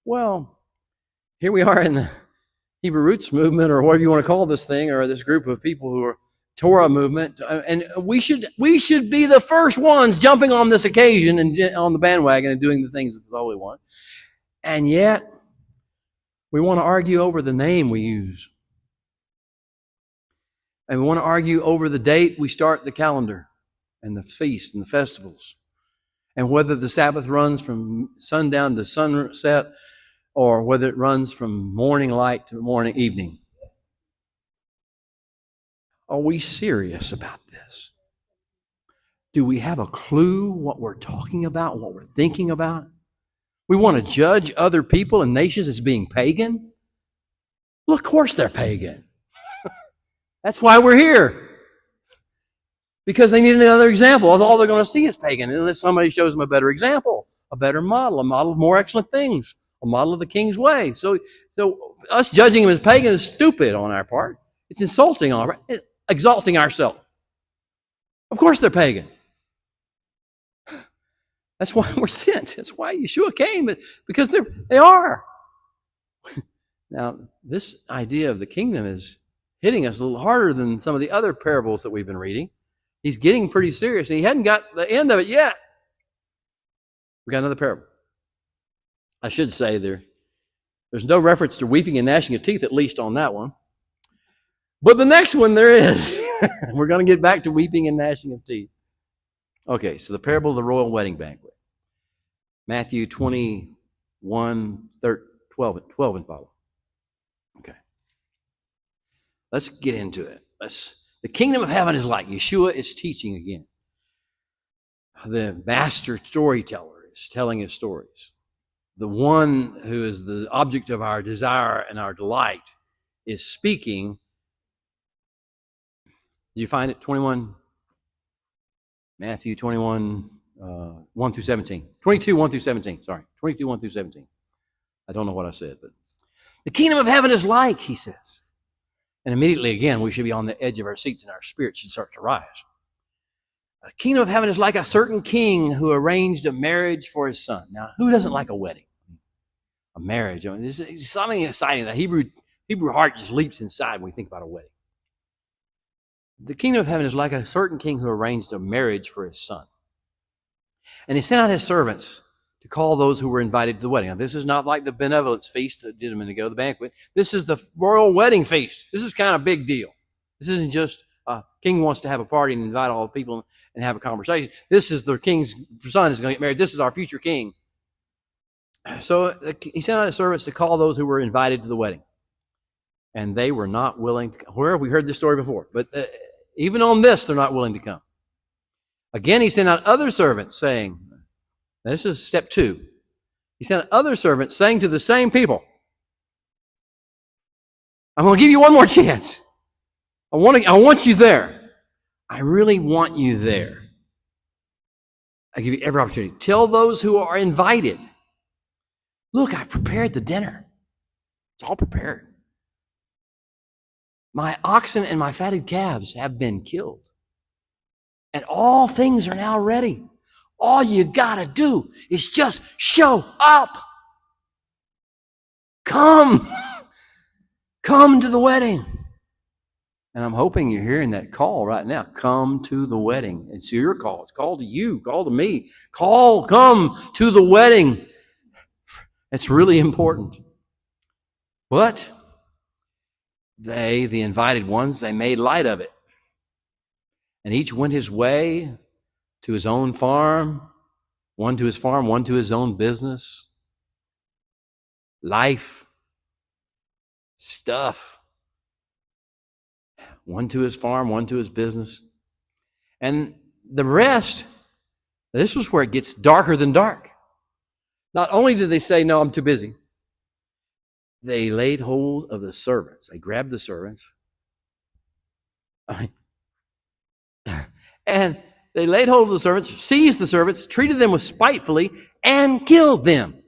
Well, here we are in the Hebrew Roots movement, or whatever you want to call this thing, or this group of people who are Torah movement, and we should be the first ones jumping on this occasion and on the bandwagon and doing the things that the Holy One. And yet, we want to argue over the name we use. And we want to argue over the date we start the calendar and the feasts and the festivals. And whether the Sabbath runs from sundown to sunset or whether it runs from morning light to morning evening. Are we serious about this? Do we have a clue what we're talking about, what we're thinking about? We want to judge other people and nations as being pagan? Well, of course they're pagan. That's why we're here. Because they need another example. All they're going to see is pagan, unless somebody shows them a better example, a better model, a model of more excellent things, a model of the king's way. So us judging them as pagan is stupid on our part. It's insulting on our part. It's exalting ourselves. Of course they're pagan. That's why we're sent. That's why Yeshua came, because they are. Now, this idea of the kingdom is hitting us a little harder than some of the other parables that we've been reading. He's getting pretty serious, and he hadn't got the end of it yet. We got another parable. I should say there's no reference to weeping and gnashing of teeth, at least on that one. But the next one there is. We're going to get back to weeping and gnashing of teeth. Okay, so the parable of the royal wedding banquet. Matthew 21, 12 and follow. Okay. Let's get into it. The kingdom of heaven is like Yeshua is teaching again. The master storyteller is telling his stories. the one who is the object of our desire and our delight is speaking. Did you find it? 21, Matthew 21, 1 through 17. 22, 1 through 17. Sorry, 22, 1 through 17. I don't know what I said, but the kingdom of heaven is like, he says. And immediately, again, we should be on the edge of our seats and our spirit should start to rise. The kingdom of heaven is like a certain king who arranged a marriage for his son. Now, who doesn't like a wedding? A marriage. I mean, it's something exciting. The Hebrew heart just leaps inside when we think about a wedding. The kingdom of heaven is like a certain king who arranged a marriage for his son. And he sent out his servants to call those who were invited to the wedding. Now, this is not like the benevolence feast that did a minute ago, the banquet. This is the royal wedding feast. This is kind of a big deal. This isn't just a king wants to have a party and invite all the people and have a conversation. This is the king's son is going to get married. This is our future king. So he sent out his servants to call those who were invited to the wedding. And they were not willing to come. Where have we heard this story before? But even on this, they're not willing to come. Again, he sent out other servants saying, this is step 2. He sent other servants saying to the same people, I'm going to give you one more chance. I want you there. I really want you there. I give you every opportunity. Tell those who are invited, look, I've prepared the dinner. It's all prepared. My oxen and my fatted calves have been killed. And all things are now ready. All you gotta do is just show up. Come to the wedding. And I'm hoping you're hearing that call right now. Come to the wedding. It's your call. It's called to you, call to me. Come to the wedding. It's really important. But they, the invited ones, they made light of it. And each went his way to his own farm, one to his farm, one to his own business. Life, stuff. One to his farm, one to his business. And the rest, this was where it gets darker than dark. Not only did they say, no, I'm too busy. They laid hold of the servants. They grabbed the servants. And they laid hold of the servants, seized the servants, treated them with spitefully, and killed them.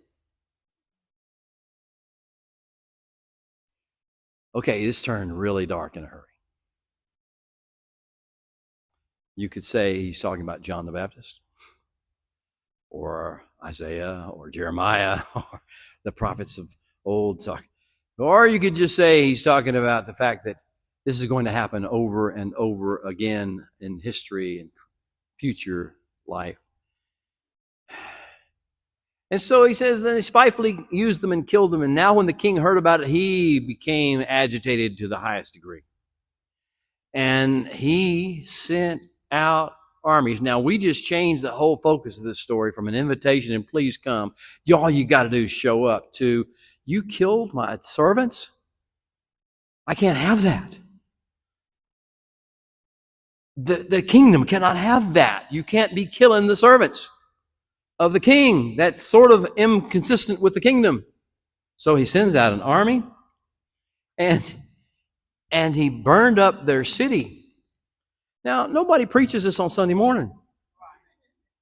Okay, this turned really dark in a hurry. You could say he's talking about John the Baptist, or Isaiah, or Jeremiah, or the prophets of old. Or you could just say he's talking about the fact that this is going to happen over and over again in history and future life. And so he says, then he spitefully used them and killed them. And now when the king heard about it, he became agitated to the highest degree. And he sent out armies. Now, we just changed the whole focus of this story from an invitation and please come. All you got to do is show up to, you killed my servants? I can't have that. The kingdom cannot have that. You can't be killing the servants of the king. That's sort of inconsistent with the kingdom. So he sends out an army and he burned up their city. Now, nobody preaches this on Sunday morning.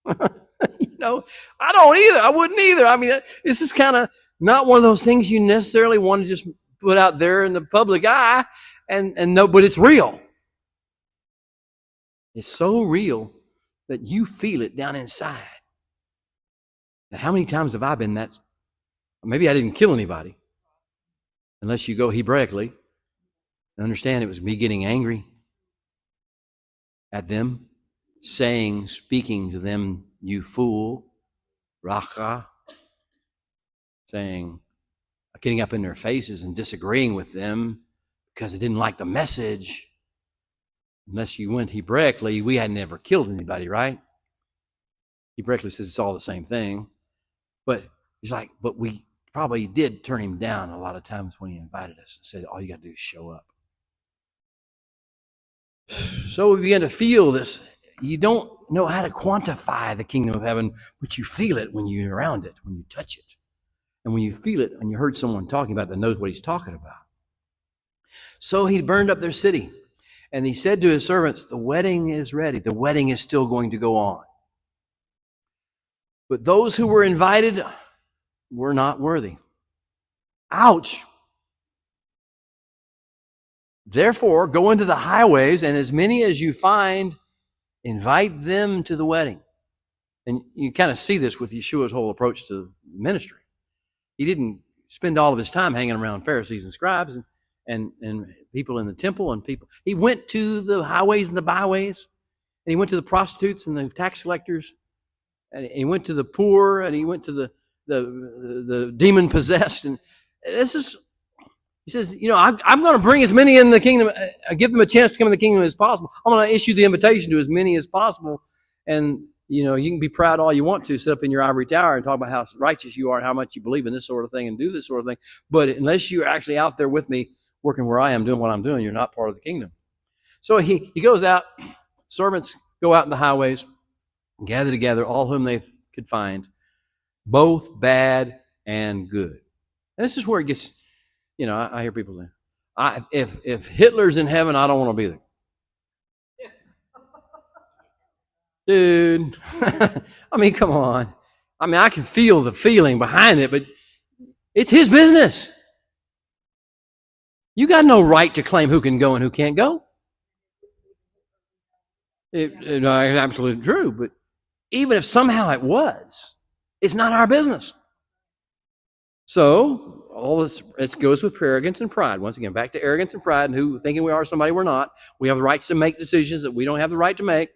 I don't either. I wouldn't either. I mean, this is kind of not one of those things you necessarily want to just put out there in the public eye and no, but it's real. It's so real that you feel it down inside. Now, how many times have I been that? Maybe I didn't kill anybody. Unless you go Hebraically and understand it was me getting angry at them, speaking to them, you fool, racha, saying, getting up in their faces and disagreeing with them because I didn't like the message. Unless you went Hebraically, we had never killed anybody, right? Hebraically says it's all the same thing. But he's like, but we probably did turn him down a lot of times when he invited us and said, all you got to do is show up. So we begin to feel this. You don't know how to quantify the kingdom of heaven, but you feel it when you're around it, when you touch it. And when you feel it, and you heard someone talking about it that knows what he's talking about. So he burned up their city. And he said to his servants, the wedding is ready. The wedding is still going to go on. But those who were invited were not worthy. Ouch. Therefore, go into the highways, and as many as you find, invite them to the wedding. And you kind of see this with Yeshua's whole approach to ministry. He didn't spend all of his time hanging around Pharisees and scribes and people in the temple and people. He went to the highways and the byways, and he went to the prostitutes and the tax collectors, and he went to the poor, and he went to the demon possessed. And this is, he says, I'm going to bring as many in the kingdom, give them a chance to come in the kingdom as possible. I'm going to issue the invitation to as many as possible. And, you can be proud all you want to, sit up in your ivory tower and talk about how righteous you are and how much you believe in this sort of thing and do this sort of thing. But unless you're actually out there with me, working where I am, doing what I'm doing, you're not part of the kingdom. So he goes out, servants go out in the highways, gather together all whom they could find, both bad and good. And this is where it gets, I hear people say, if Hitler's in heaven, I don't want to be there. Dude, I mean, come on. I mean, I can feel the feeling behind it, but it's his business. You got no right to claim who can go and who can't go. It's absolutely true, but even if somehow it was, it's not our business. So all this, it goes with arrogance and pride. Once again, back to arrogance and pride and who thinking we are somebody we're not. We have the right to make decisions that we don't have the right to make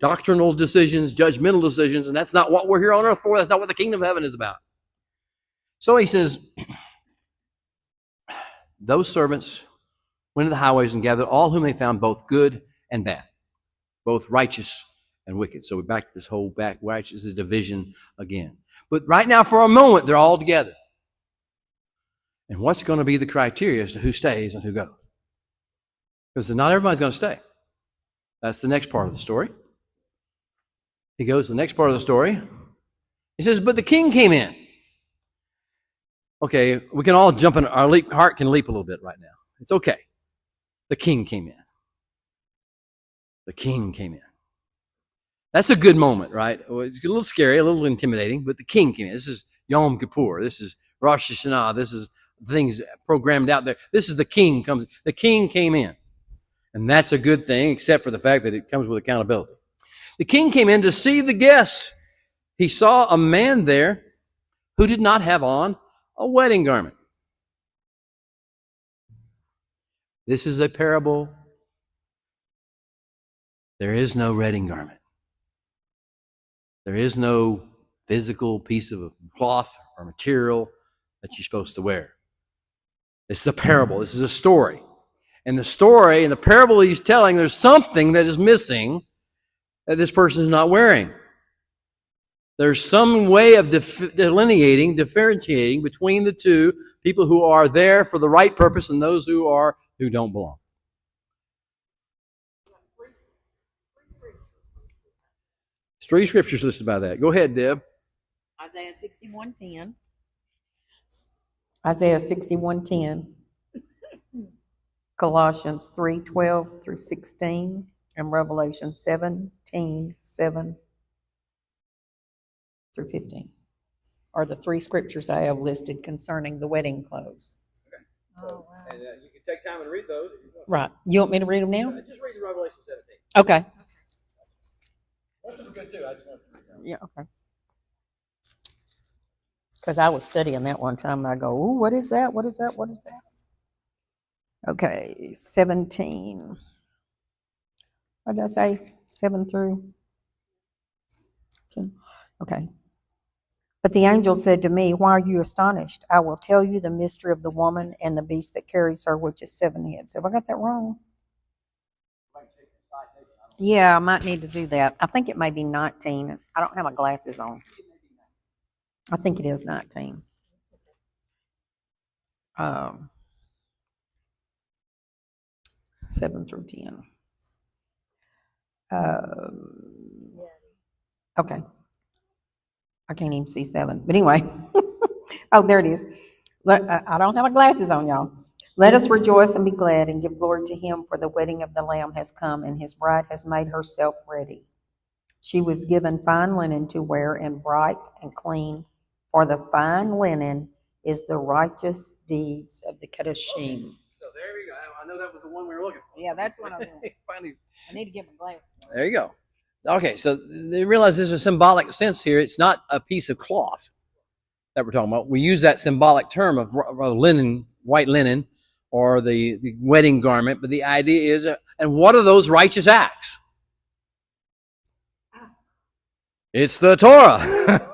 doctrinal decisions, judgmental decisions, and that's not what we're here on earth for. That's not what the kingdom of heaven is about. So he says, those servants went to the highways and gathered all whom they found, both good and bad, both righteous and wicked. So we're back to this whole righteous division again. But right now, for a moment, they're all together. And what's going to be the criteria as to who stays and who goes? Because not everybody's going to stay. That's the next part of the story. He goes to the next part of the story. He says, but the king came in. Okay, we can all jump in. Our heart can leap a little bit right now. It's okay. The king came in. The king came in. That's a good moment, right? It's a little scary, a little intimidating, but the king came in. This is Yom Kippur. This is Rosh Hashanah. This is things programmed out there. This is the king comes. The king came in. And that's a good thing, except for the fact that it comes with accountability. The king came in to see the guests. He saw a man there who did not have on a wedding garment. This is a parable. There is no wedding garment. There is no physical piece of cloth or material that you're supposed to wear. This is a parable. This is a story. And the story and the parable he's telling, there's something that is missing that this person is not wearing. There's some way of differentiating between the two, people who are there for the right purpose and those who don't belong. Three scriptures listed by that. Go ahead, Deb. Isaiah 61:10. Isaiah 61:10. Colossians 3:12 through 16, and Revelation 17:7 through 15 are the three scriptures I have listed concerning the wedding clothes. Oh, wow. And you can take time and read those. Right. You want me to read them now? Just read the Revelation 17. Okay. That's good too. I just want to read that. Yeah, okay. Because I was studying that one time, and I go, "Ooh, what is that? What is that? What is that?" Okay, 17. What did I say? 7 through 10. Okay. But the angel said to me, why are you astonished? I will tell you the mystery of the woman and the beast that carries her, which is 7 heads. Have I got that wrong? Yeah, I might need to do that. I think it may be 19. I don't have my glasses on. I think it is 19. 7 through 10. Okay. I can't even see 7. But anyway, Oh, there it is. I don't have my glasses on, y'all. Let us rejoice and be glad and give glory to him, for the wedding of the Lamb has come, and his bride has made herself ready. She was given fine linen to wear, and bright and clean, for the fine linen is the righteous deeds of the Kedoshim. So there you go. I know that was the one we were looking for. Yeah, that's what I want. Finally. I need to get my glasses. There you go. Okay, so they realize there's a symbolic sense here. It's not a piece of cloth that we're talking about. We use that symbolic term of linen, white linen, or the wedding garment, but the idea is, and what are those righteous acts? It's the Torah.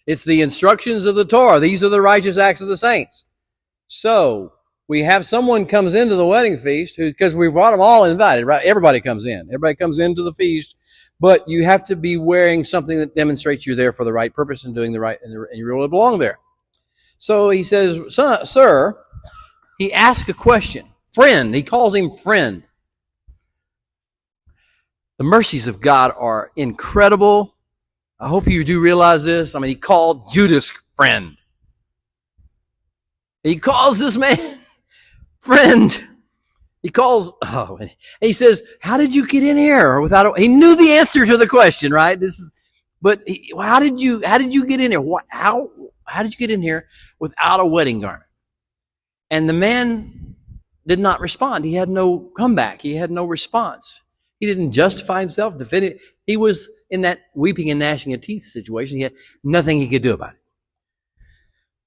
It's the instructions of the Torah. These are the righteous acts of the saints. So we have someone comes into the wedding feast because we brought them all invited, right? Everybody comes in. Everybody comes into the feast, but you have to be wearing something that demonstrates you're there for the right purpose and doing the right, and you really belong there. So he says, sir, he asks a question. Friend, he calls him friend. The mercies of God are incredible. I hope you do realize this. I mean, he called Judas friend. He calls this man friend. He calls, and he says, how did you get in here he knew the answer to the question, right? How did you get in here? How did you get in here without a wedding garment? And the man did not respond. He had no comeback. He had no response. He didn't justify himself, defend it. He was in that weeping and gnashing of teeth situation. He had nothing he could do about it.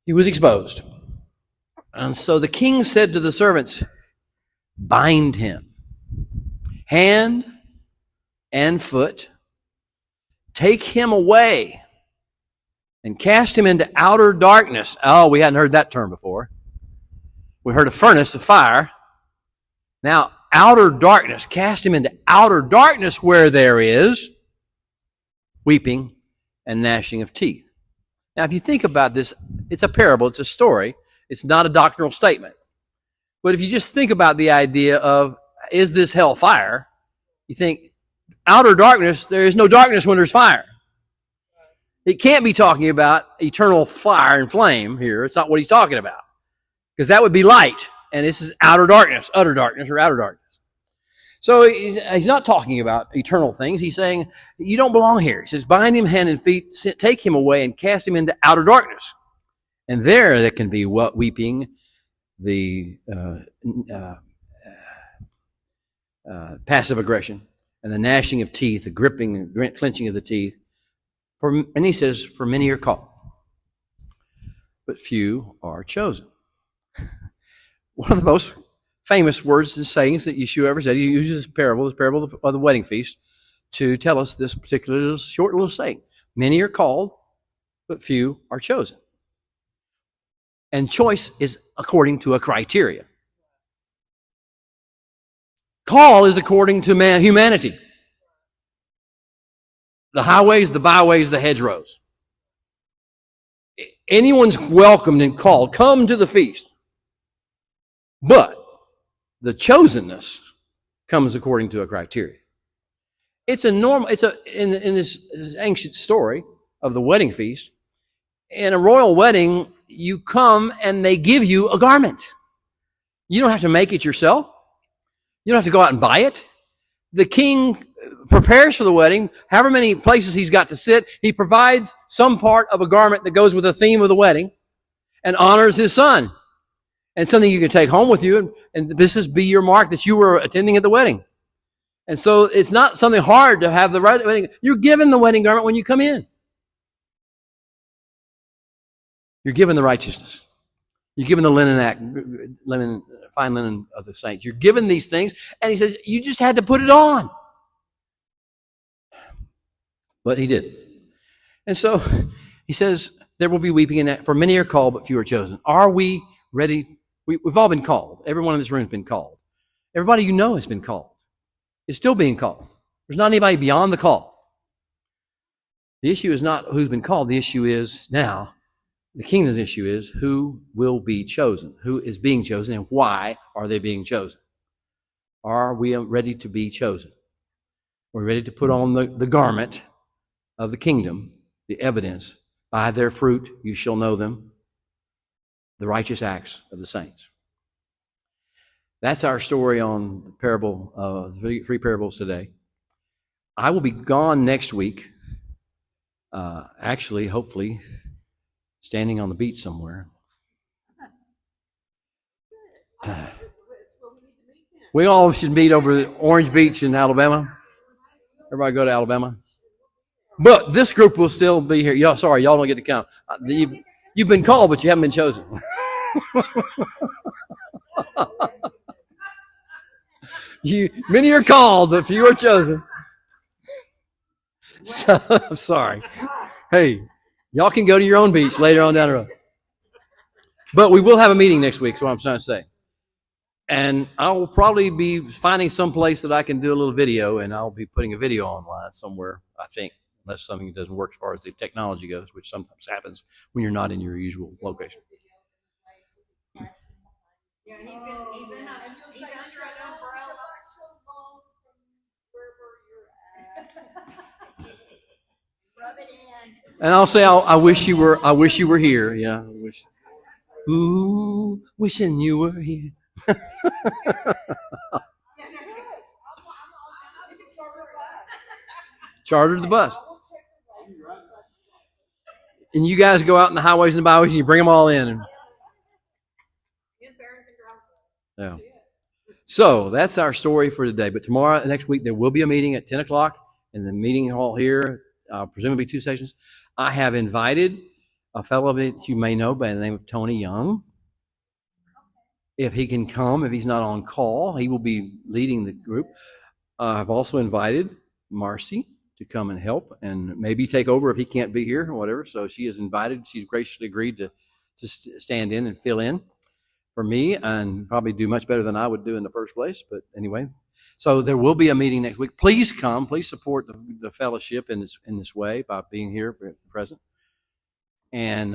He was exposed. And so the king said to the servants, bind him, hand and foot, take him away, and cast him into outer darkness. Oh, we hadn't heard that term before. We heard a furnace of fire. Now, outer darkness, cast him into outer darkness where there is weeping and gnashing of teeth. Now, if you think about this, it's a parable, it's a story. It's not a doctrinal statement. But if you just think about the idea of, is this hell fire? You think, outer darkness, there is no darkness when there's fire. It can't be talking about eternal fire and flame here. It's not what he's talking about. Because that would be light. And this is outer darkness, utter darkness, or outer darkness. So he's not talking about eternal things. He's saying, you don't belong here. He says, bind him hand and feet, take him away, and cast him into outer darkness. And there can be weeping, the passive aggression, and the gnashing of teeth, the gripping and clenching of the teeth. And he says, for many are called, but few are chosen. One of the most famous words and sayings that Yeshua ever said, he uses this parable of the wedding feast, to tell us this particular short little saying. Many are called, but few are chosen. And choice is according to a criteria. Call is according to humanity. The highways, the byways, the hedgerows. Anyone's welcomed and called. Come to the feast. But the chosenness comes according to a criteria. In this ancient story of the wedding feast, in a royal wedding, you come and they give you a garment. You don't have to make it yourself. You don't have to go out and buy it. The king prepares for the wedding, however many places he's got to sit. He provides some part of a garment that goes with the theme of the wedding and honors his son. And something you can take home with you, and this is be your mark that you were attending at the wedding. And so it's not something hard to have the right wedding. You're given the wedding garment when you come in. You're given the righteousness. You're given the fine linen of the saints. You're given these things, and he says, you just had to put it on. But he did. And so he says, there will be weeping in that, for many are called, but few are chosen. Are we ready? We've all been called. Everyone in this room has been called. Everybody you know has been called. Is still being called. There's not anybody beyond the call. The issue is not who's been called. The issue is now, the kingdom's issue is who will be chosen, who is being chosen, and why are they being chosen? Are we ready to be chosen? We're ready to put on the garment of the kingdom, the evidence. By their fruit you shall know them. the righteous acts of the saints. That's our story on the parable, the three parables today. I will be gone next week. Actually, hopefully, standing on the beach somewhere. We all should meet over Orange Beach in Alabama. Everybody go to Alabama. But this group will still be here. Y'all, sorry, y'all don't get to come. You've been called, but you haven't been chosen. Many are called, but few are chosen. So, I'm sorry. Hey, y'all can go to your own beach later on down the road. But we will have a meeting next week, is what I'm trying to say. And I will probably be finding some place that I can do a little video, and I'll be putting a video online somewhere, I think, unless something doesn't work as far as the technology goes, which sometimes happens when you're not in your usual location. And I'll say, I wish you were here. Yeah, I wish. Ooh, wishing you were here. Charter the bus. And you guys go out in the highways and the byways and you bring them all in. Yeah. So that's our story for today. But tomorrow, next week, there will be a meeting at 10 o'clock in the meeting hall here, presumably 2 sessions. I have invited a fellow that you may know by the name of Tony Young. If he can come, if he's not on call, he will be leading the group. I've also invited Marcy to come and help and maybe take over if he can't be here or whatever. So she is invited. She's graciously agreed to stand in and fill in for me and probably do much better than I would do in the first place. But anyway, so there will be a meeting next week. Please come. Please support the fellowship in this way by being here present. And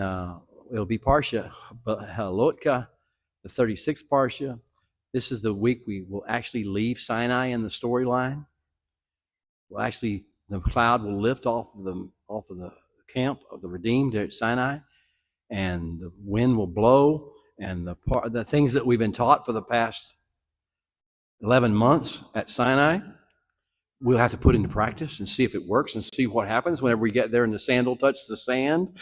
it'll be Parsha Halotka, the 36th Parsha. This is the week we will actually leave Sinai in the storyline. The cloud will lift off of the camp of the redeemed at Sinai, and the wind will blow, and the things that we've been taught for the past 11 months at Sinai, we'll have to put into practice and see if it works and see what happens whenever we get there and the sandal touches the sand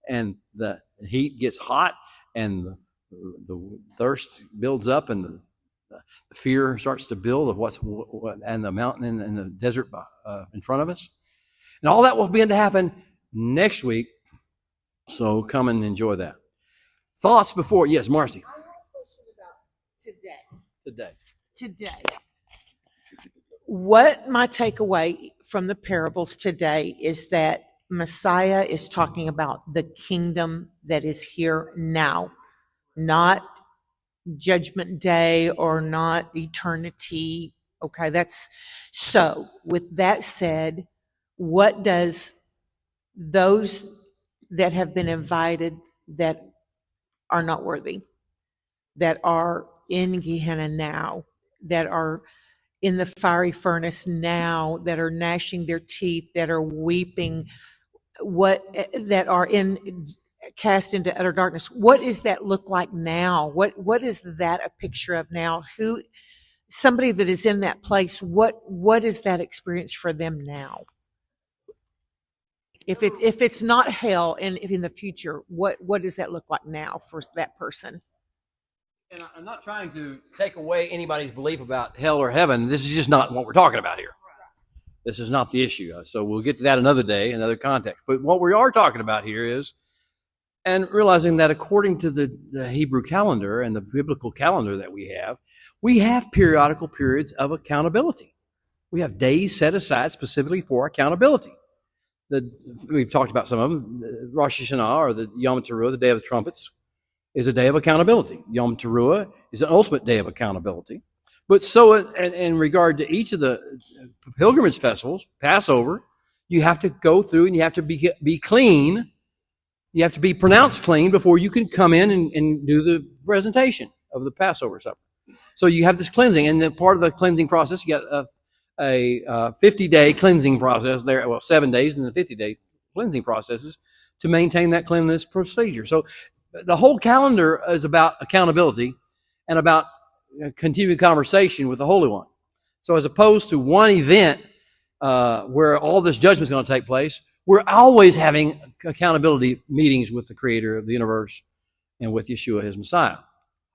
and the heat gets hot and the thirst builds up and the fear starts to build of what and the mountain and the desert in front of us. And all that will begin to happen next week. So come and enjoy that. Thoughts before? Yes, Marcy. I have a question about today. What my takeaway from the parables today is that Messiah is talking about the kingdom that is here now, not Judgment Day or not eternity. Okay, that's so. With that said, what does those that have been invited that are not worthy, that are in Gehenna now, that are in the fiery furnace now, that are gnashing their teeth, that are weeping, that are cast into utter darkness? What does that look like now? What is that a picture of now? Somebody that is in that place, what is that experience for them now? If it's not hell in the future, what does that look like now for that person? And I'm not trying to take away anybody's belief about hell or heaven. This is just not what we're talking about here. This is not the issue. So we'll get to that another day, another context. But what we are talking about here is, and realizing that according to the Hebrew calendar and the biblical calendar that we have periodical periods of accountability. We have days set aside specifically for accountability. We've talked about some of them. Rosh Hashanah, or the Yom Teruah, the Day of the Trumpets, is a day of accountability. Yom Teruah is an ultimate day of accountability. But so in regard to each of the pilgrimage festivals, Passover, you have to go through and you have to be clean. You have to be pronounced clean before you can come in and do the presentation of the Passover supper. So you have this cleansing, and the part of the cleansing process, you got a 50-day cleansing process there. Well, 7 days and the 50-day cleansing processes to maintain that cleanliness procedure. So The whole calendar is about accountability and about continuing conversation with the Holy One. So as opposed to one event where all this judgment is going to take place, we're always having accountability meetings with the Creator of the universe and with Yeshua, His Messiah.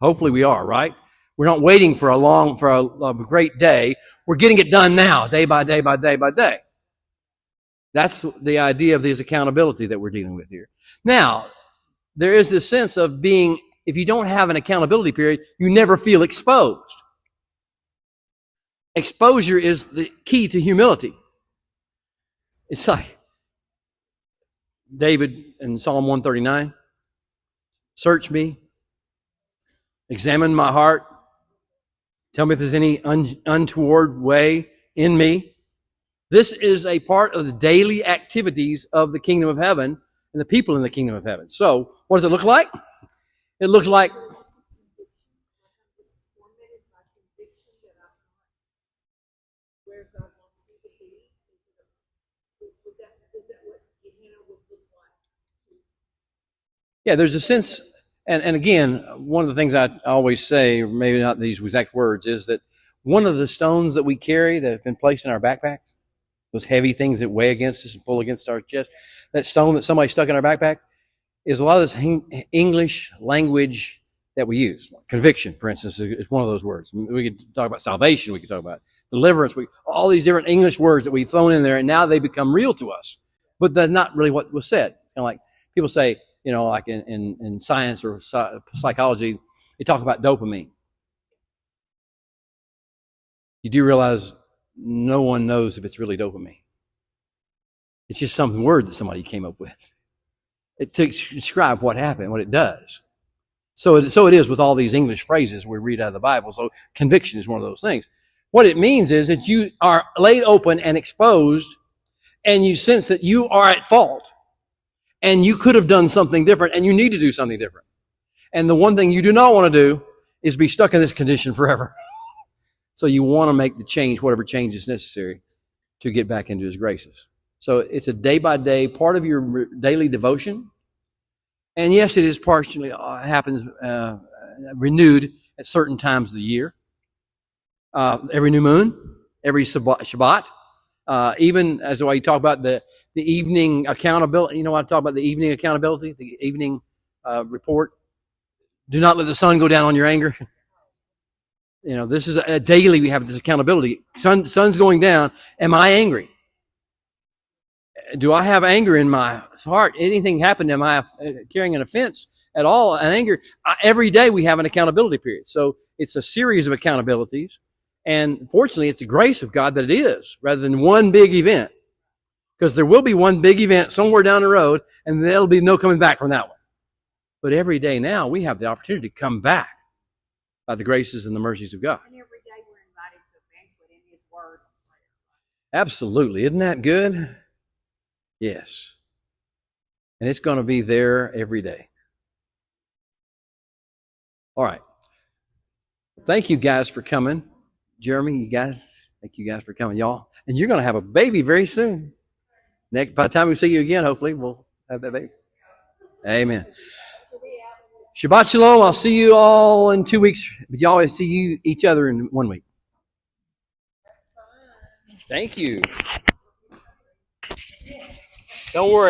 Hopefully we are, right? We're not waiting for a great day. We're getting it done now, day by day by day by day. That's the idea of this accountability that we're dealing with here. Now, there is this sense of being, if you don't have an accountability period, you never feel exposed. Exposure is the key to humility. It's like David in Psalm 139, search me, examine my heart, tell me if there's any untoward way in me. This is a part of the daily activities of the kingdom of heaven and the people in the kingdom of heaven. So, what does it look like? It looks like there's a sense, and again, one of the things I always say, or maybe not these exact words, is that one of the stones that we carry that have been placed in our backpacks, those heavy things that weigh against us and pull against our chest, that stone that somebody stuck in our backpack, is a lot of this English language that we use. Conviction, for instance, is one of those words. We could talk about salvation. We could talk about deliverance. All these different English words that we've thrown in there, and now they become real to us. But that's not really what was said. It's kind of like people say, like in science or psychology, they talk about dopamine. You do realize no one knows if it's really dopamine. It's just some word that somebody came up with. It to describe what happened, what it does. So it is with all these English phrases we read out of the Bible. So conviction is one of those things. What it means is that you are laid open and exposed, and you sense that you are at fault, and you could have done something different, and you need to do something different. And the one thing you do not want to do is be stuck in this condition forever. So you want to make the change, whatever change is necessary, to get back into His graces. So it's a day-by-day part of your daily devotion. And yes, it is partially happens renewed at certain times of the year. Every new moon, every Shabbat. Even as the way you talk about the evening accountability. You know what I talk about, the evening accountability, the evening report. Do not let the sun go down on your anger. This is a daily, we have this accountability. Sun's going down. Am I angry? Do I have anger in my heart? Anything happened? Am I carrying an offense at all? An anger? Every day we have an accountability period. So it's a series of accountabilities. And fortunately, it's the grace of God that it is, rather than one big event. Because there will be one big event somewhere down the road, and there'll be no coming back from that one. But every day now, we have the opportunity to come back by the graces and the mercies of God. And every day we're invited to a banquet in His Word. Absolutely. Isn't that good? Yes. And it's going to be there every day. All right. Thank you guys for coming. Jeremy, thank you guys for coming, y'all. And you're going to have a baby very soon. By the time we see you again, hopefully, we'll have that baby. Amen. Shabbat Shalom. I'll see you all in 2 weeks. But y'all see each other in 1 week. Thank you. Don't worry.